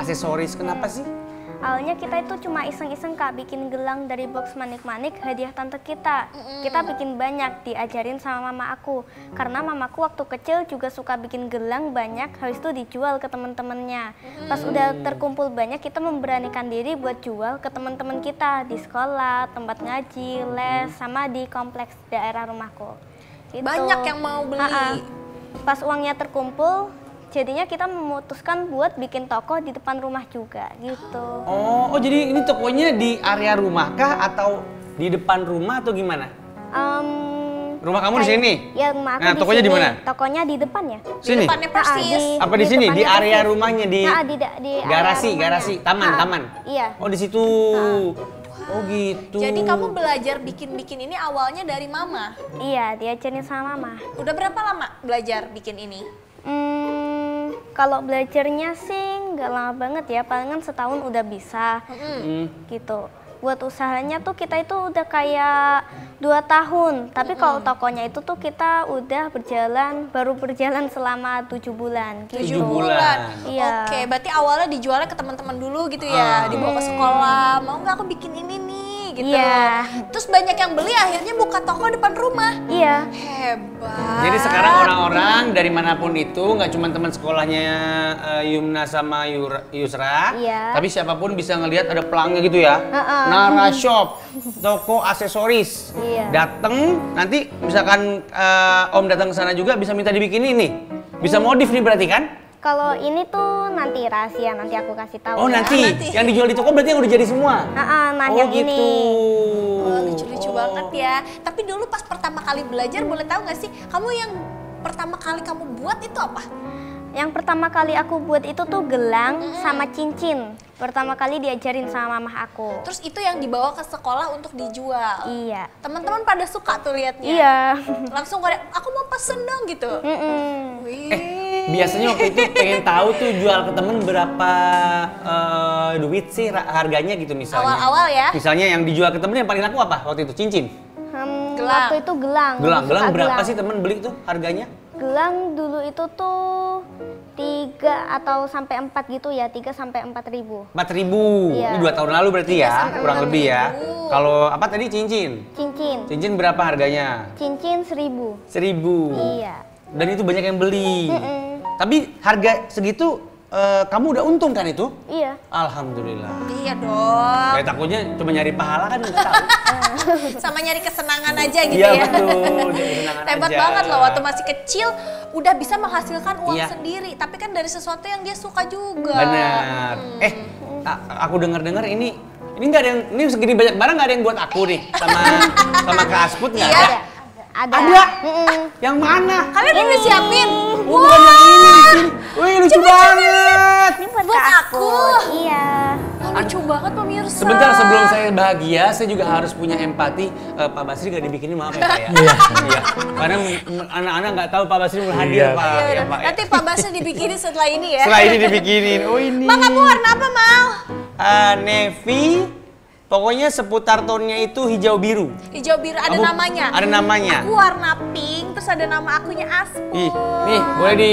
aksesoris. Kenapa sih? Awalnya kita itu cuma iseng-iseng, Kak, bikin gelang dari box manik-manik hadiah tante kita. Kita bikin banyak, diajarin sama mama aku. Karena mamaku waktu kecil juga suka bikin gelang banyak, habis itu dijual ke teman-temannya. Pas udah terkumpul banyak, kita memberanikan diri buat jual ke teman-teman kita di sekolah, tempat ngaji, les, sama di kompleks daerah rumahku. Gitu. Banyak yang mau beli. Pas uangnya terkumpul, jadinya kita memutuskan buat bikin toko di depan rumah juga gitu. Oh, jadi ini tokonya di area rumah kah atau di depan rumah atau gimana? Rumah kamu di sini? Ya, rumah aku Nah, tokonya di mana? Tokonya di depan ya. Sini? Depannya persis. Apa di sini? Di depannya area persis. rumahnya di di area garasi, rumahnya. garasi, taman, Ah, taman. Iya. Oh, di situ. Oh, gitu. Jadi kamu belajar bikin-bikin ini awalnya dari mama. Iya, diajarin sama mama. Udah berapa lama belajar bikin ini? Kalau belajarnya sih nggak lama banget ya, palingan setahun udah bisa gitu. Buat usahanya tuh kita itu udah kayak 2 tahun, tapi kalau tokonya itu tuh kita udah baru berjalan selama 7 bulan gitu. 7 bulan. Iya. Oke, berarti awalnya dijualnya ke teman-teman dulu gitu ya, dibawa ke sekolah. Mau nggak aku bikin ini nih gitu. Iya. Terus banyak yang beli, akhirnya buka toko depan rumah. Iya. Hebat. Jadi sekarang orang-orang dari manapun itu, nggak cuma teman sekolahnya Yumna sama Yusra, Iya. tapi siapapun bisa ngelihat ada pelangnya gitu ya. Nara Shop, toko aksesoris. Iya. Dateng, nanti misalkan Om datang ke sana juga bisa minta dibikinin nih. Bisa modif nih berarti kan? Kalau ini tuh nanti rahasia, nanti aku kasih tahu. Oh ya. nanti. Yang dijual di toko berarti yang udah jadi semua? Nah Oh yang gitu. ini. Wah, lucu-lucu banget ya. Tapi dulu pas pertama kali belajar, boleh tahu nggak sih, kamu yang pertama kali kamu buat itu apa? Yang pertama kali aku buat itu tuh gelang sama cincin. Pertama kali diajarin sama mama aku. Terus itu yang dibawa ke sekolah untuk dijual. Iya. Teman-teman pada suka tuh liatnya. Iya. Langsung pada, aku mau pesen dong gitu. Wih. Biasanya waktu itu pengen tahu tuh jual ke temen berapa duit sih harganya gitu misalnya. Awal-awal ya. Misalnya yang dijual ke temen yang paling laku apa waktu itu? Cincin? Gelang. Waktu itu gelang. Gelang Suka berapa gelang. sih temen beli tuh harganya? Gelang dulu itu tuh 3 atau sampai 4 gitu ya, 3 sampai 4 ribu. 4.000. Iya. Ini 2 tahun lalu berarti ya, sampai kurang lebih ya. 4.000. Kalau apa tadi cincin? Cincin. Cincin berapa harganya? Cincin 1.000. 1.000. Iya. Dan itu banyak yang beli. Tapi harga segitu kamu udah untung kan itu? Iya. Alhamdulillah. Iya dong. Kayak takutnya cuma nyari pahala kan nggak tahu. Sama nyari kesenangan aja gitu Iya ya. betul. nyari kesenangan Hebat aja. banget loh, waktu masih kecil udah bisa menghasilkan uang Iya. sendiri. Tapi kan dari sesuatu yang dia suka juga. Benar. Aku dengar-dengar ini nggak ada yang, ini segini banyak barang nggak ada yang buat aku nih sama Kak Asput nggak Iya. ada. Ada. Ada? Yang mana? Kalian udah siapin? Oh, bukan yang ini di sini. Wih lucu banget. Ini buat Buat Kak aku. Asput. Iya. lucu banget pemirsa. Sebentar sebelum saya bahagia, saya juga harus punya empati. Pak Basri gak dibikinin maaf ya Pak ya. Iya. Karena anak-anak nggak tahu Pak Basri mau hadir Pak. Iya, Ya, Pak, ya. nanti Pak Basri dibikinin setelah ini ya. Setelah ini dibikinin. Oh ini. Bang, kamu warna apa, Mal? Navy. Pokoknya seputar tonnya itu hijau biru. Hijau biru, ada Kamu- namanya. ada namanya. Aku warna pink, terus ada nama akunya Aspun. Ih, nih boleh di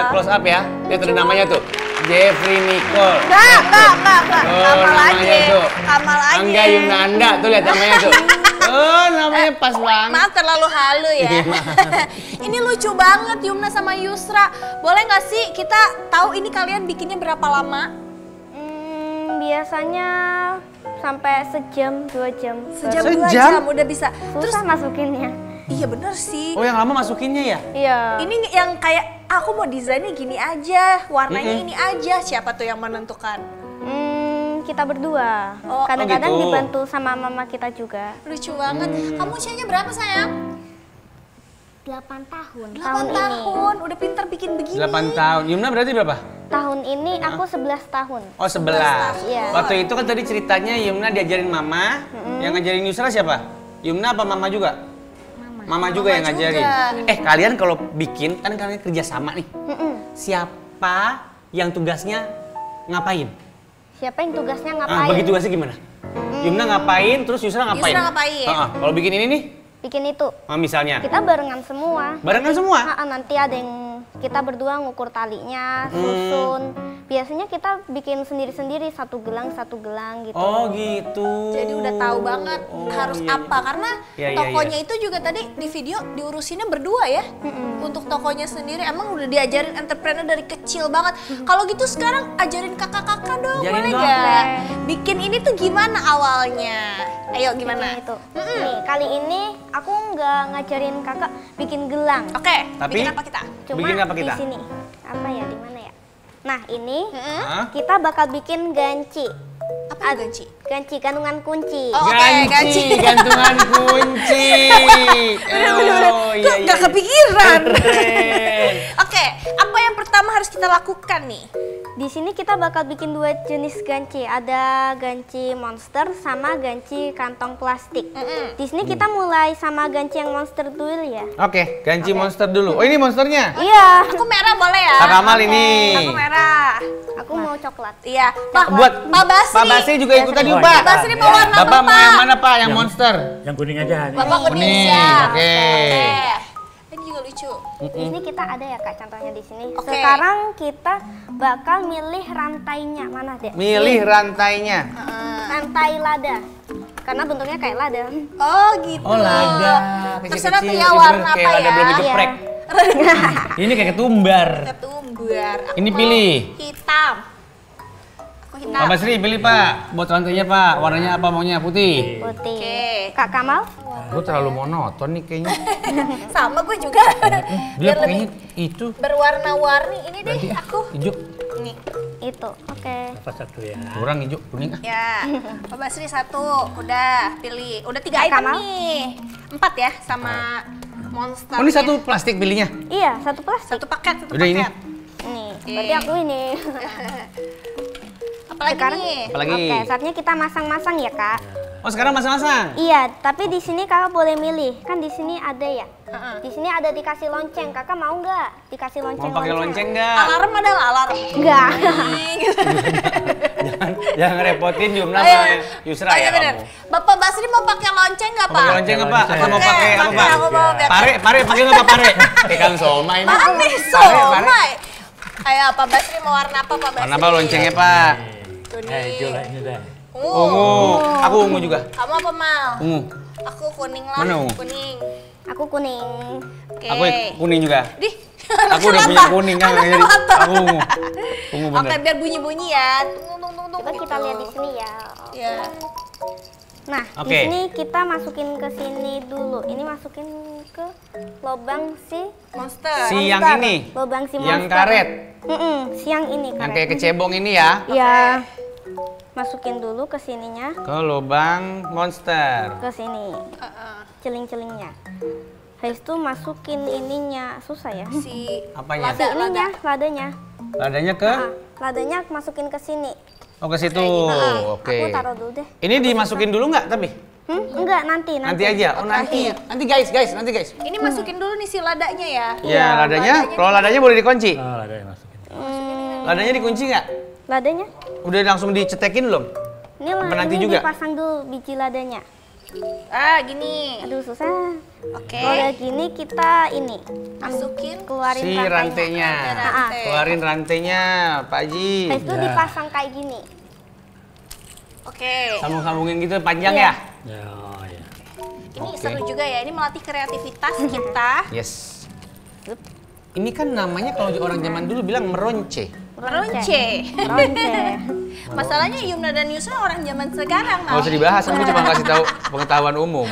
close up ya. Lihat ada namanya tuh. Jeffrey Nicole. Enggak. Oh, Kamal namanya aja. tuh. Kamal aja. Angga Yuna Anda tuh lihat namanya tuh. Oh, namanya pas banget. Maaf terlalu halu ya. Ini lucu banget Yumna sama Yusra. Boleh nggak sih kita tahu ini kalian bikinnya berapa lama? Biasanya sampai sejam, 2 jam. Sejam 2 Sejam? jam udah bisa. Terus Susah masukinnya. iya bener sih. Oh, yang lama masukinnya ya? Iya. Ini yang kayak aku mau desainnya gini aja, warnanya ini aja. Siapa tuh yang menentukan? Kita berdua. Oh, Kadang-kadang gitu. dibantu sama mama kita juga. Lucu banget. Kamu usianya berapa sayang? 8 tahun. 8 tahun. Udah pintar bikin begini. 8 tahun. Yumna berarti berapa? Tahun ini aku 11 tahun. Oh, 11. Iya. Waktu itu kan tadi ceritanya Yumna diajarin mama. Yang ngajarin Yusra siapa? Yumna apa mama juga? Mama juga yang ngajarin. Kalian kalau bikin kan kalian kerja sama nih. Siapa yang tugasnya ngapain? Siapa yang tugasnya ngapain? Bagi tugasnya gimana? Yumna ngapain, terus Yusra ngapain? Yusra ngapain? Kalau bikin ini nih, Bikin itu. misalnya. Kita barengan semua. Barengan semua? Nanti ada yang kita berdua ngukur talinya, susun. Biasanya kita bikin sendiri-sendiri, satu gelang gitu. Oh gitu. Jadi udah tahu banget harus iya, apa karena Iya, iya, tokonya itu juga tadi di video diurusinnya berdua ya. Untuk tokonya sendiri emang udah diajarin entrepreneur dari kecil banget. Kalau gitu sekarang ajarin kakak-kakak dong, Ajarin boleh dong. nggak? Bikin ini tuh gimana awalnya? Ayo gimana? Bikin itu. Nih, kali ini aku nggak ngajarin kakak bikin gelang. Oke, Tapi- bikin apa kita? Cuma Bikin apa kita? di sini. Apa ya, di mana ya? Nah, ini Hah? kita bakal bikin ganci. Apa yang ganci? Ganci, gantungan kunci. Oh, oke, ganci. gantungan kunci. Oh iya iya. Gak kepikiran. Keren. Oke, apa yang pertama harus kita lakukan nih? Di sini kita bakal bikin 2 jenis ganci. Ada ganci monster sama ganci kantong plastik. Di sini kita mulai sama ganci yang monster dulu ya. Oke, ganci monster dulu. Oh ini monsternya. Iya. Aku merah boleh ya? Kak Kamal ini. Aku merah. Aku mau coklat. Iya. Pak Buat Basri. Pak Basri juga ikutan yuk Oh, Pak. Pak Basri mau warna Bapak apa? mau yang mana Pak? Yang monster. Yang kuning aja. Ini. Bapak kuning, Kuning, siap. oke. Ini juga lucu. Di sini kita ada ya Kak contohnya di sini. Oke. Sekarang kita bakal milih rantainya. Mana deh? Milih rantainya. Rantai lada. Karena bentuknya kayak lada. Oh gitu. Oh lada. Terserah tuh Kecil-kecil. ya Ini warna kayak apa lada ya. belum digeprek. Ini kayak ketumbar. Ketumbar. Aku Ini mau pilih. Hitam. Aku hitam. Pak Basri pilih Pak. Buat rantainya Pak. Warnanya apa maunya? Putih. Putih. Oke. Kak Kamal? Gue terlalu monoton nih kayaknya. Sama gue juga. Dia Biar kayaknya lebih itu. berwarna-warni. Ini deh Ganti aku. hijau. Nih. Itu. Oke. Apa satu ya? Kurang hijau, kuning ah. Ya, Pak Basri 1, udah pilih. Udah 3 Kak item Kamal? nih. 4 ya sama monster. Oh ini satu plastik pilihnya. Iya, satu plastik. Satu paket, satu Udah paket. ini. Nih, berarti aku ini. Apalagi Sekarang- nih? Apalagi? Oke, saatnya kita masang-masang ya, Kak. Oh sekarang masang-masang. Iya, tapi di sini Kakak boleh milih. Kan di sini ada ya. Heeh. Di sini ada dikasih lonceng. Kakak mau nggak dikasih lonceng? Mau pakai lonceng nggak? Alarm ada nggak alarm? Enggak. Jangan repotin Yumna Ayo. sama Yusra Oh, ya iya bener. kamu. Bapak Basri mau pakai lonceng nggak Mau Pak? pakai lonceng apa? Atau mau Oke, pakai apa pakai, Pak? aku mau pakai. Pare pakai nggak Pak pare? Kayak Kang Somai ini. Mami somai. Ayo Pak Basri mau warna apa Pak Basri? Warna apa loncengnya Pak? Hijau lah ini deh. Ungu. Aku ungu juga. Kamu apa Mal? Ungu. Aku kuning lah. Mana ungu? Kuning. Aku kuning. Oke. Aku kuning juga. Dih. Aku udah punya kuning kan. Jadi aku ungu. Ungu Oke, bener. biar bunyi-bunyi ya. Tung. Coba kita lihat di sini ya. Ya. Nah, Oke. di sini kita masukin ke sini dulu. Ini masukin ke lubang si Monster. Si yang monster. ini. Lubang si Yang monster. karet. Si yang ini Yang karet. kayak kecebong ini ya. Ya. Masukin dulu ke sininya, Ke lubang monster. ke sini. Celing-celingnya. Habis itu masukin ininya. Susah ya. Si Apanya? Si ininya, ladanya. Ladanya ke? Ladanya masukin ke sini. Oh ke situ, oke. Aku taruh dulu deh. Ini dimasukin dulu nggak tapi? Enggak, nanti. Nanti aja, oh nanti. Nanti guys. Ini masukin dulu nih si ladanya ya. Ya ladanya, kalau ladanya boleh dikunci. Oh, ada yang masukin. Ladanya dikunci nggak? Ladanya? Udah langsung dicetekin belum? Ini Apa nanti ini juga? dipasang dulu biji ladanya. Gini. Aduh, susah. Oke. Kalau udah gini kita ini Masukin. keluarin Si rantainya. Rantai. Keluarin rantainya, Pak Haji. Habis itu dipasang kayak gini. Oke. Sambung-sambungin gitu panjang Iya. ya? Ya, oh, ya. Ini seru juga ya. Ini melatih kreativitas kita. Yes. Ini kan namanya kalau orang zaman dulu bilang meronce. Meronce. Ronce. Masalahnya Yumna dan Yusra orang zaman sekarang. Nggak usah dibahas, aku cuma kasih tahu pengetahuan umum.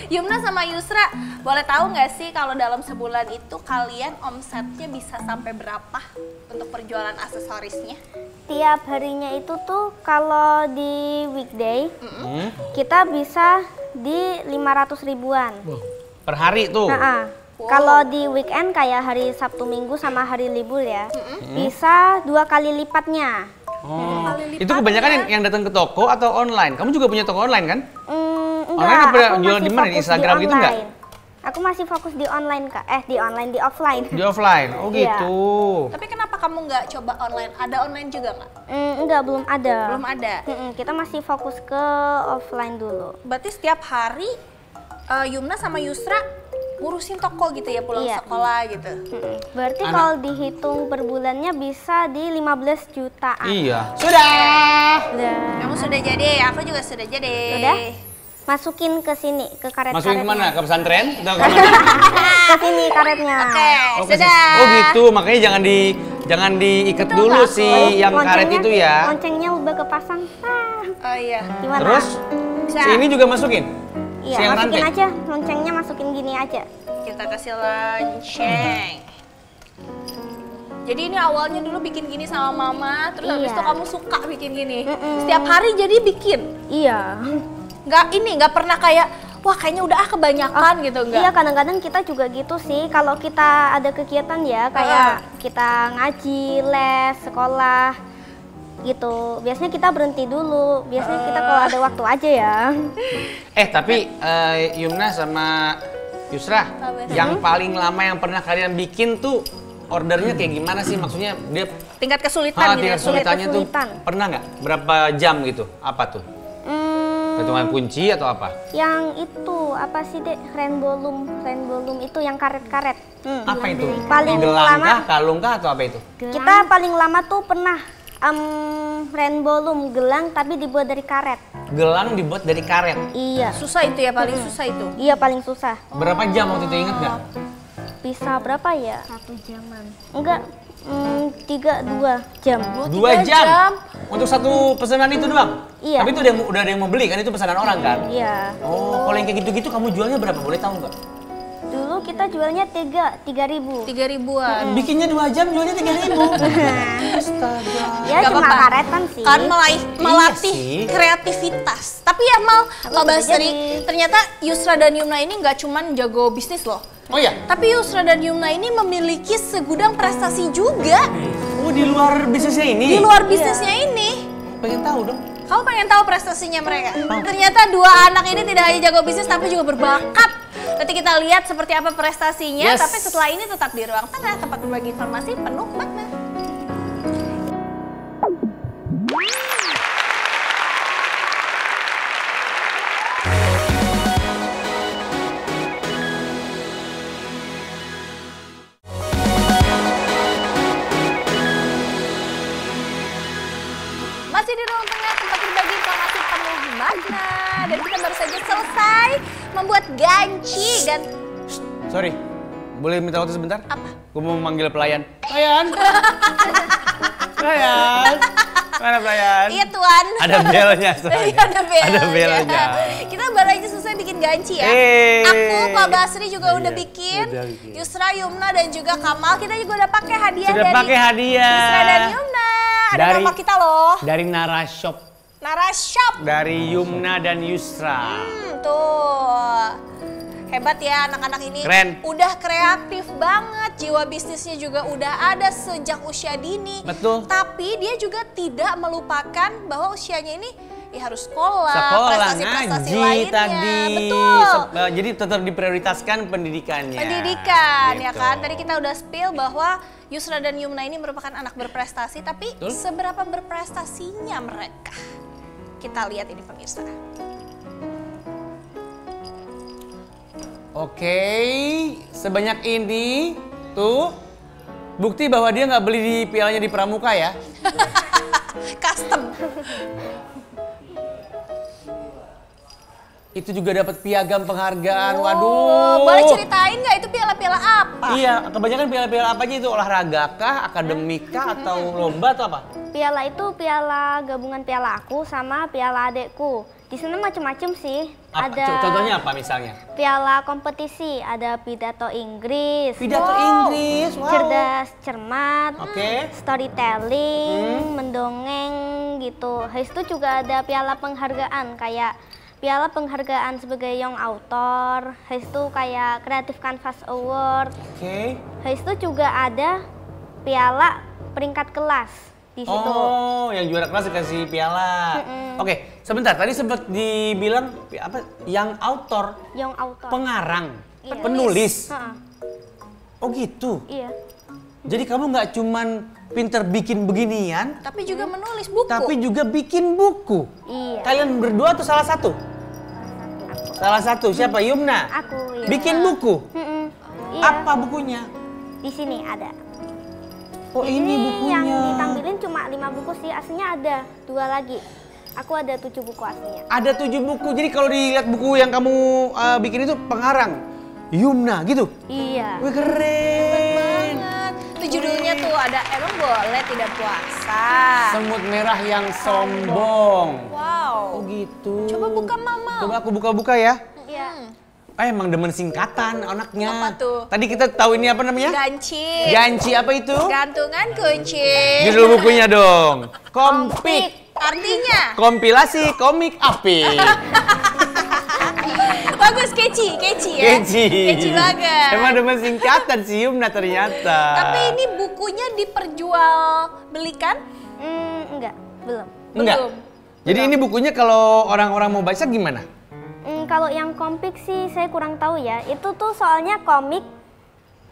Yumna sama Yusra, boleh tahu nggak sih kalau dalam sebulan itu kalian omsetnya bisa sampai berapa untuk perjualan aksesorisnya? Tiap harinya itu tuh kalau di weekday kita bisa di 500 ribuan. Per hari tuh. Kalau di weekend kayak hari Sabtu Minggu sama hari libur ya, bisa 2 kali lipatnya. Oh. Itu kebanyakan yang datang ke toko atau online. Kamu juga punya toko online kan? Enggak, Online apa aku jual masih di mana? fokus Instagram gitu nggak? online. Aku masih fokus di online Kak. Di offline. Di offline. Oh Iya. gitu. Tapi kenapa kamu nggak coba online? Ada online juga nggak? Enggak, belum ada. Belum ada. Kita masih fokus ke offline dulu. Berarti setiap hari Yumna sama Yusra ngurusin toko gitu ya pulang Iya. sekolah gitu. Berarti kalau dihitung per bulannya bisa di 15 jutaan. Iya. Sudah. Udah. Kamu sudah jadi, aku juga sudah jadi. Udah? Masukin ke sini, ke karet-karetnya. Masukin kemana? Ke pesantren? Atau kemana? Ke sini karetnya. Oke, Oh, sudah. Oh gitu, makanya jangan diikat Itu dulu nggak si Loncengnya- yang karet itu ya. Loncengnya udah kepasang. Oh iya. Gimana? Terus Bisa. si ini juga masukin? Iya, si yang masukin rantai? aja. Loncengnya masukin gini aja. Kita kasih lonceng. Jadi ini awalnya dulu bikin gini sama mama, terus habis Iya. itu kamu suka bikin gini. Setiap hari jadi bikin. Iya. Nggak pernah kayak wah kayaknya udah kebanyakan gitu enggak. Iya, kadang-kadang kita juga gitu sih. Kalau kita ada kegiatan ya, kayak kita ngaji, les, sekolah gitu. Biasanya kita berhenti dulu. Biasanya kita kalau ada waktu aja ya. Tapi Yumna sama Yusra, yang paling lama yang pernah kalian bikin tuh ordernya kayak gimana sih? Maksudnya dia Tingkat kesulitan gitu. tingkat kesulitannya tuh kesulitan. pernah nggak? Berapa jam gitu? Apa tuh? Hitungan kunci atau apa? Yang itu apa sih Dek? Rainbow loom itu yang karet-karet. Apa itu? Paling Gelang lama kah, kalung kah atau apa itu? kita paling lama tuh pernah rainbow loom gelang tapi dibuat dari karet. Gelang dibuat dari karet. Iya. Susah itu ya, paling susah itu. Iya, paling susah. Berapa jam waktu itu, inget nggak? Bisa berapa ya? 1 jaman. Enggak, 2 jam. 2 jam? Untuk satu pesanan itu doang? Iya. Tapi itu udah ada yang mau beli kan, itu pesanan orang kan? Iya. Oh, kalau yang kayak gitu-gitu kamu jualnya berapa? Boleh tahu nggak? Dulu kita jualnya 3.000. 3.000-an. Bikinnya 2 jam, jualnya 3.000. Astaga. Ya Nggak cuma apa-apa. karetan sih. Kan melatih sih. kreativitas. Tapi ya Mal, Mbak Basri, jadi. ternyata Yusra dan Yumna ini nggak cuman jago bisnis loh. Oh ya? Tapi Yusra dan Yumna ini memiliki segudang prestasi juga Oh, di luar bisnisnya ini? di luar bisnisnya ini. Pengen tahu dong. Kamu pengen tahu prestasinya mereka? Ternyata dua anak ini tidak hanya jago bisnis tapi juga berbakat. Nanti kita lihat seperti apa prestasinya. Yes. Tapi setelah ini tetap di Ruang Tengah, tempat berbagi informasi penuh makna. Masih di Ruang Tengah, tempat berbagi informasi penuh makna. Dan kita baru saja selesai membuat ganci. Sorry, boleh minta waktu sebentar? Apa? Gue mau memanggil pelayan. Pelayan! Pelayan! Mana pelayan? Iya Tuan. Ada belnya, soalnya. Iya, ada belnya. Ada belnya. Kita baru aja selesai bikin ganci ya. Aku, Pak Basri juga udah bikin. udah bikin. Yusra, Yumna dan juga Kamal. Kita juga udah pakai hadiah Sudah dari pakai hadiah. Yusra dan Yumna. Ada Dari- nama kita loh. Dari Nara Shop. Nara Shop. Dari Yumna dan Yusra. Tuh. Hebat ya anak-anak ini. Keren. Udah kreatif banget, jiwa bisnisnya juga udah ada sejak usia dini. Betul. Tapi dia juga tidak melupakan bahwa usianya ini ya harus sekolah, prestasi-prestasi ngaji lainnya. tadi. Betul. Jadi tetap diprioritaskan pendidikannya. Pendidikan ya Gitu. kan. Tadi kita udah spill bahwa Yusra dan Yumna ini merupakan anak berprestasi, tapi Betul. seberapa berprestasinya mereka? Kita lihat ini pemirsa. Oke, sebanyak ini tuh bukti bahwa dia nggak beli di pialanya di Pramuka ya. Custom. Itu juga dapat piagam penghargaan. Waduh. Oh, boleh ceritain nggak itu piala-piala apa? Iya, kebanyakan piala-piala apa aja itu? Olahraga kah, akademik kah, atau lomba atau apa? Piala itu piala gabungan piala aku sama piala adekku. Di sana macam-macam sih. Apa? Ada Contohnya apa misalnya? piala kompetisi, ada pidato Inggris, Pidato Inggris, wow. cerdas cermat, Oke. storytelling, mendongeng gitu. Habis itu juga ada piala penghargaan kayak piala penghargaan sebagai young author. Habis itu kayak Creative Canvas Award. Oke. Habis itu juga ada piala peringkat kelas di situ. Oh, yang juara kelas dikasih piala. Oke, sebentar. Tadi sempat dibilang apa? Yang author, Young author. pengarang, Iya. penulis. Ha-ha, Oh gitu. iya. Jadi kamu nggak cuman pinter bikin beginian, Tapi juga menulis buku. tapi juga bikin buku. Iya. Kalian berdua atau salah satu? Salah satu. Siapa? Yumna. Aku iya. Bikin buku. Mm-mm. Iya. Apa bukunya? Di sini ada. Oh ini bukunya. Yang ditampilin cuma 5 buku sih, aslinya ada 2 lagi. Aku ada 7 buku aslinya. Ada 7 buku. Jadi kalau dilihat buku yang kamu bikin itu pengarang Yumna gitu. Iya. Wih keren. banget. Itu judulnya tuh ada emang boleh tidak puasa. Semut merah yang sombong. Wow. Oh gitu. Coba buka mama. Coba aku buka-buka ya. Iya. Emang demen singkatan anaknya. Apa tuh? Tadi kita tahu ini apa namanya? Ganci. Ganci apa itu? Gantungan kunci. Judul bukunya dong. Kompik. Artinya Kompilasi komik apik. bagus, keci ya. Keci banget. Emang demen singkatan si Yumna ternyata. Tapi ini bukunya diperjualbelikan? Enggak, belum. Enggak. belum. Jadi ini bukunya kalau orang-orang mau baca gimana? Kalau yang komik sih saya kurang tahu ya. Itu tuh soalnya komik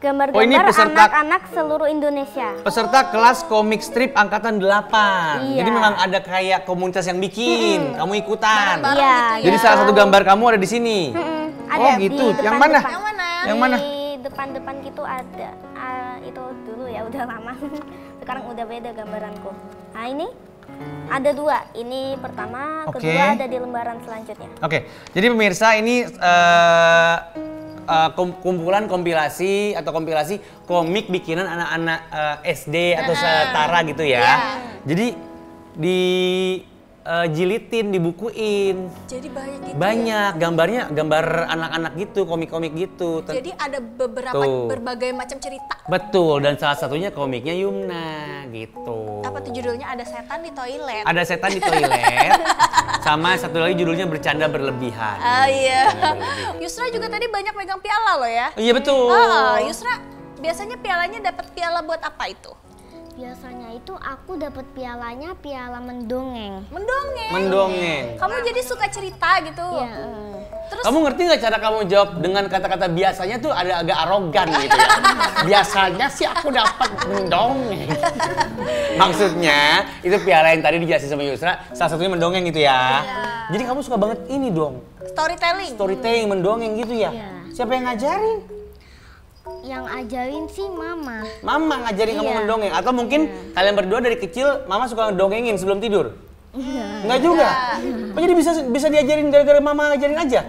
Oh, ini gambar-gambar peserta- anak-anak seluruh Indonesia. Peserta kelas komik strip angkatan 8. Iya. Jadi memang ada kayak komunitas yang bikin, kamu ikutan. Bareng-bareng Iya. gitu ya. Jadi salah satu gambar kamu ada di sini. Ada Oh di gitu. depan-depan. Yang mana? Yang mana? Yang mana? Di depan-depan gitu ada. Itu dulu ya udah lama. Sekarang udah beda gambaranku. Nah ini ada 2. Ini pertama, Oke. kedua ada di lembaran selanjutnya. Oke, jadi pemirsa ini kumpulan kompilasi komik bikinan anak-anak SD atau setara gitu ya. Iya. Jadi dijilitin, dibukuin. Jadi banyak gitu. Banyak gambarnya, gambar anak-anak gitu, komik-komik gitu. Jadi ada beberapa Tuh. berbagai macam cerita. Betul, dan salah satunya komiknya Yumna gitu. Apa tuh judulnya? Ada setan di toilet. Ada setan di toilet, sama satu lagi judulnya bercanda berlebihan. Ah iya. Yusra juga tadi banyak megang piala loh ya. Iya betul. Yusra biasanya pialanya dapat piala buat apa itu? Biasanya itu aku dapat pialanya piala mendongeng. Mendongeng. Mendongeng. Kamu jadi suka cerita gitu. Iya. Terus Kamu ngerti nggak cara kamu jawab dengan kata-kata biasanya tuh ada agak arogan gitu ya? Biasanya sih aku dapat mendongeng. Maksudnya itu piala yang tadi dijelasin sama Yusra, salah satunya mendongeng gitu ya. Jadi kamu suka banget ini dong, storytelling. storytelling, mendongeng gitu ya. Iya. Siapa yang ngajarin? Yang ajarin sih mama. Mama ngajarin kamu Iya. mendongeng? Atau mungkin kalian berdua dari kecil mama suka ngedongengin sebelum tidur? Enggak juga? Oh jadi bisa diajarin gara-gara mama ngajarin aja?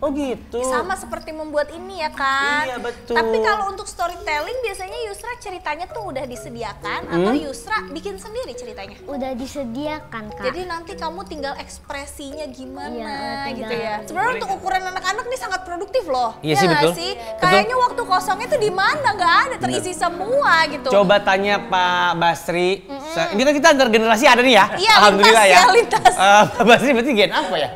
Oh gitu. Sama seperti membuat ini ya kan. Iya, betul. Tapi kalau untuk storytelling biasanya Yusra ceritanya tuh udah disediakan atau Yusra bikin sendiri ceritanya? Udah disediakan, Kak. Jadi nanti kamu tinggal ekspresinya gimana Iya, gitu tinggal. ya. Sebenarnya untuk ukuran anak-anak nih sangat produktif loh. Iya sih, nggak betul. sih? Betul. Kayaknya waktu kosongnya tuh di mana? Nggak ada, terisi semua gitu. Coba tanya Pak Basri. Ini kan kita antar generasi ada nih ya. Iya, Alhamdulillah lintas ya. ya, lintas. Pak Basri berarti gen apa ya?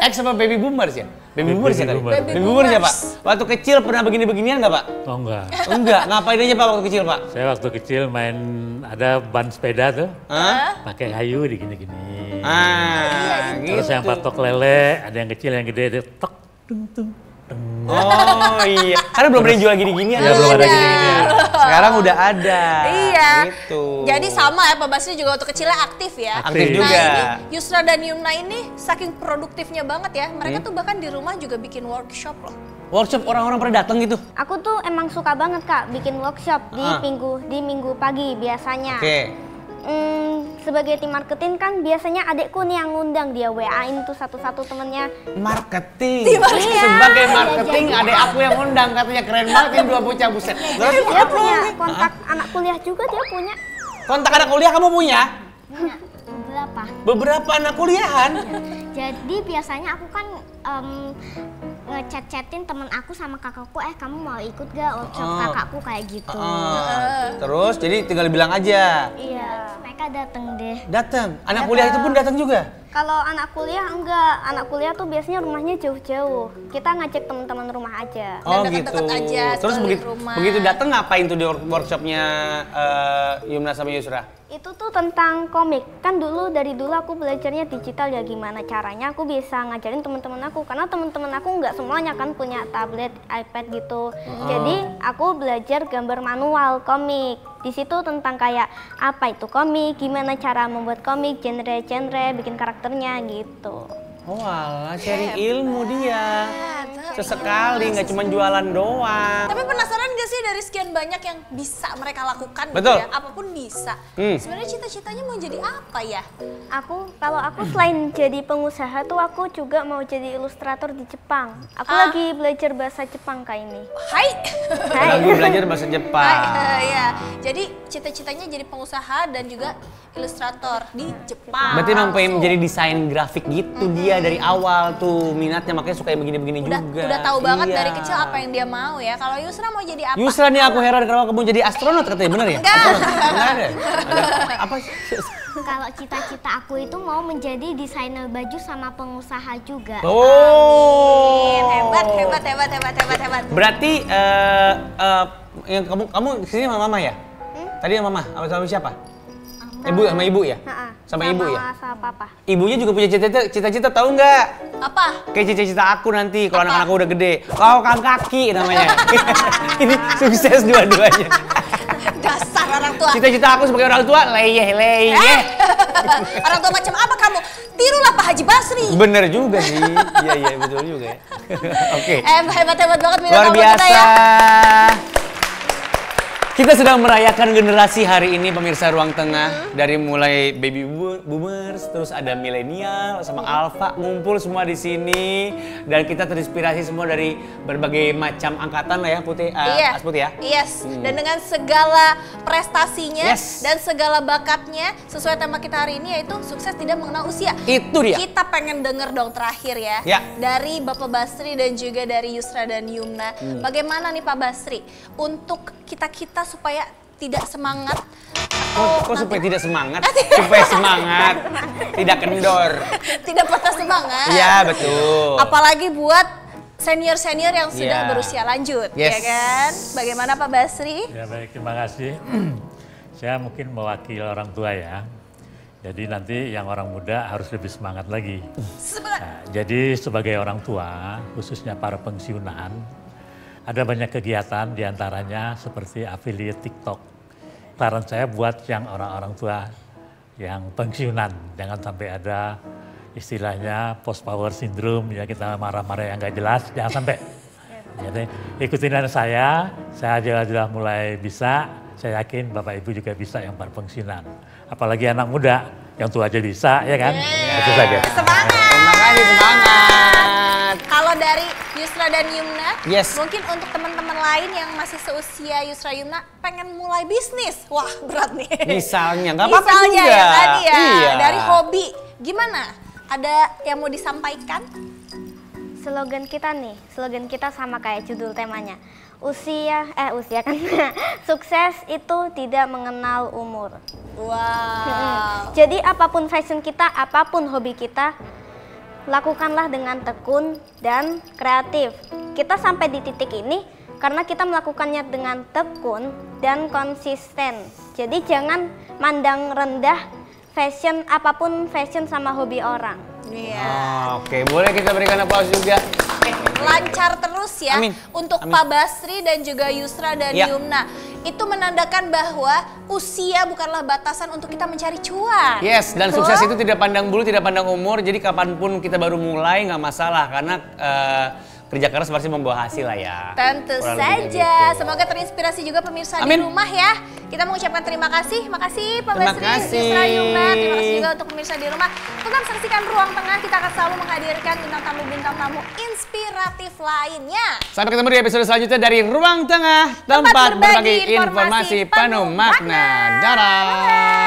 X sama baby boomers ya? Baby boomers ya kali? Baby Baby boomers ya Pak? Waktu kecil pernah begini-beginian nggak Pak? Oh enggak. Enggak, ngapain aja Pak waktu kecil Pak? Saya waktu kecil main, ada ban sepeda tuh, Hah? pakai kayu di gini-gini. Gitu. Terus yang patok lele, ada yang kecil, yang gede, ada tok, tung, tung, tung. Oh iya, karena belum ada yang jual gini-ginian. Ya belum ada gini-ginian. Sekarang udah ada. Iya. Gitu. Jadi sama ya Pak Basri juga waktu kecilnya aktif ya. Aktif Nah juga. ini Yusra dan Yumna ini saking produktifnya banget ya. Mereka tuh bahkan di rumah juga bikin workshop loh. Workshop orang-orang pada datang gitu. Aku tuh emang suka banget Kak bikin workshop di minggu pagi biasanya. Oke. Sebagai tim marketing kan biasanya adekku nih yang ngundang, dia WA-in tuh satu-satu temennya. Marketing. Iya. Sebagai marketing adek aku yang undang katanya keren banget ini dua bocah buset. Terus Dia punya kontak anak kuliah juga, dia punya. kontak anak kuliah kamu punya? Berapa? Beberapa anak kuliahan. Jadi biasanya aku kan ngechat-chatin temen aku sama kakakku, kamu mau ikut gak workshop kakakku kayak gitu. Terus jadi tinggal bilang aja. Iya, mereka dateng deh. Datang. Anak kuliah itu pun datang juga. Kalau anak kuliah enggak, anak kuliah tuh biasanya rumahnya jauh-jauh. Kita ngajak teman-teman rumah aja. Oh deket-deket gitu. aja, Terus sekeliling begitu rumah. begitu datang ngapain tuh di workshopnya Yumna sama Yusra? Itu tuh tentang komik. Kan dari dulu aku belajarnya digital ya, gimana caranya aku bisa ngajarin teman-teman aku, karena teman-teman aku nggak semuanya kan punya tablet, iPad gitu. Jadi aku belajar gambar manual komik. Di situ tentang kayak apa itu komik, gimana cara membuat komik, genre-genre, bikin karakternya gitu. Oh alah, sharing ilmu dia. Sesekali, nggak cuma jualan doang. Tapi penasaran gak sih dari sekian banyak yang bisa mereka lakukan Betul. gitu ya? Apapun bisa. Sebenarnya cita-citanya mau jadi apa ya? Kalau aku selain jadi pengusaha tuh aku juga mau jadi ilustrator di Jepang. Aku lagi belajar bahasa Jepang kayak ini. Hai. Lagi belajar bahasa Jepang. Ya. Jadi cita-citanya jadi pengusaha dan juga ilustrator di Jepang. Berarti memang pengen menjadi desain grafik gitu dia dari awal tuh minatnya, makanya suka yang begini-begini juga. Udah tahu banget Iya. dari kecil apa yang dia mau ya. Kalau Yusra mau jadi apa? Yusra nih aku heran kenapa kamu jadi astronot katanya, bener ya? Enggak. Astronot. Enggak ada. Apa sih? Kalau cita-cita aku itu mau menjadi desainer baju sama pengusaha juga. Oh. Hebat. Berarti yang kamu kesini sama mama ya? Tadi sama mama, sama siapa? Ibu sama ibu ya? Sama ibu ya? Sama papa. Ibunya juga punya cita-cita tahu nggak? Apa? Kayak cita-cita aku nanti kalau anak-anakku udah gede. Kau kaki namanya. Ini sukses dua-duanya. Dasar orang tua. Cita-cita aku sebagai orang tua leyeh. Orang tua macam apa kamu? Tirulah Pak Haji Basri. Bener juga sih. Iya betul juga ya. Oke. Hebat banget bintang Luar tamu kita biasa. ya. Kita sedang merayakan generasi hari ini pemirsa Ruang Tengah. Dari mulai baby boomers, terus ada milenial sama alpha ngumpul semua di sini. Dan kita terinspirasi semua dari berbagai macam angkatan lah ya Putih. Iya. Putih ya. Yes. Dan dengan segala prestasinya Yes. dan segala bakatnya sesuai tema kita hari ini yaitu sukses tidak mengenal usia. Itu dia. Kita pengen denger dong terakhir ya. Ya. Dari Bapak Basri dan juga dari Yusra dan Yumna. Bagaimana nih Pak Basri untuk kita supaya tidak semangat Kok supaya tidak semangat? Supaya semangat, tidak kendor. tidak patah semangat. Iya betul. Apalagi buat senior-senior yang sudah Iya. berusia lanjut, Yes. ya kan? Bagaimana Pak Basri? Ya baik, terima kasih. Saya mungkin mewakili orang tua ya. Jadi nanti yang orang muda harus lebih semangat lagi. Nah, jadi sebagai orang tua, khususnya para pensiunan, ada banyak kegiatan diantaranya seperti affiliate TikTok. Saran saya buat yang orang-orang tua yang pensiunan, jangan sampai ada istilahnya post power syndrome, ya kita marah-marah yang nggak jelas, jangan sampai. Jadi ikutin saya juga sudah mulai bisa, saya yakin Bapak Ibu juga bisa yang pensiunan. Apalagi anak muda, yang tua aja bisa, ya kan? Itu saja. Semangat! Terima kasih, semangat. Kalau dari Yusra dan Yumna, Yes. mungkin untuk teman-teman lain yang masih seusia Yusra Yumna pengen mulai bisnis, wah berat nih. Misalnya, nggak apa-apa Misalnya juga. ya tadi ya, Iya. dari hobi, gimana? Ada yang mau disampaikan? Slogan kita sama kayak judul temanya. Usia kan sukses itu tidak mengenal umur. Wow. Jadi apapun fashion kita, apapun hobi kita, lakukanlah dengan tekun dan kreatif. Kita sampai di titik ini karena kita melakukannya dengan tekun dan konsisten. Jadi jangan mandang rendah fashion, apapun fashion sama hobi orang. Iya. Oke, boleh kita berikan aplaus juga. Lancar terus ya. Amin. Untuk Amin. Pak Basri dan juga Yusra dan Ya. Yumna. Itu menandakan bahwa usia bukanlah batasan untuk kita mencari cuan. Yes, dan Betul? sukses itu tidak pandang bulu, tidak pandang umur. Jadi kapanpun kita baru mulai nggak masalah karena kerja keras pasti membawa hasil lah ya. Tentu Kurang lebih saja. gitu. Semoga terinspirasi juga pemirsa Amin. di rumah ya. Kita mengucapkan terima kasih. Makasih Pak Terima Basri, kasih. Yusra, Yumna. Terima kasih juga untuk pemirsa di rumah. Tetap saksikan Ruang Tengah. Kita akan selalu menghadirkan bintang tamu inspiratif lainnya. Sampai ketemu di episode selanjutnya dari Ruang Tengah, tempat berbagi informasi penuh makna. Dadah.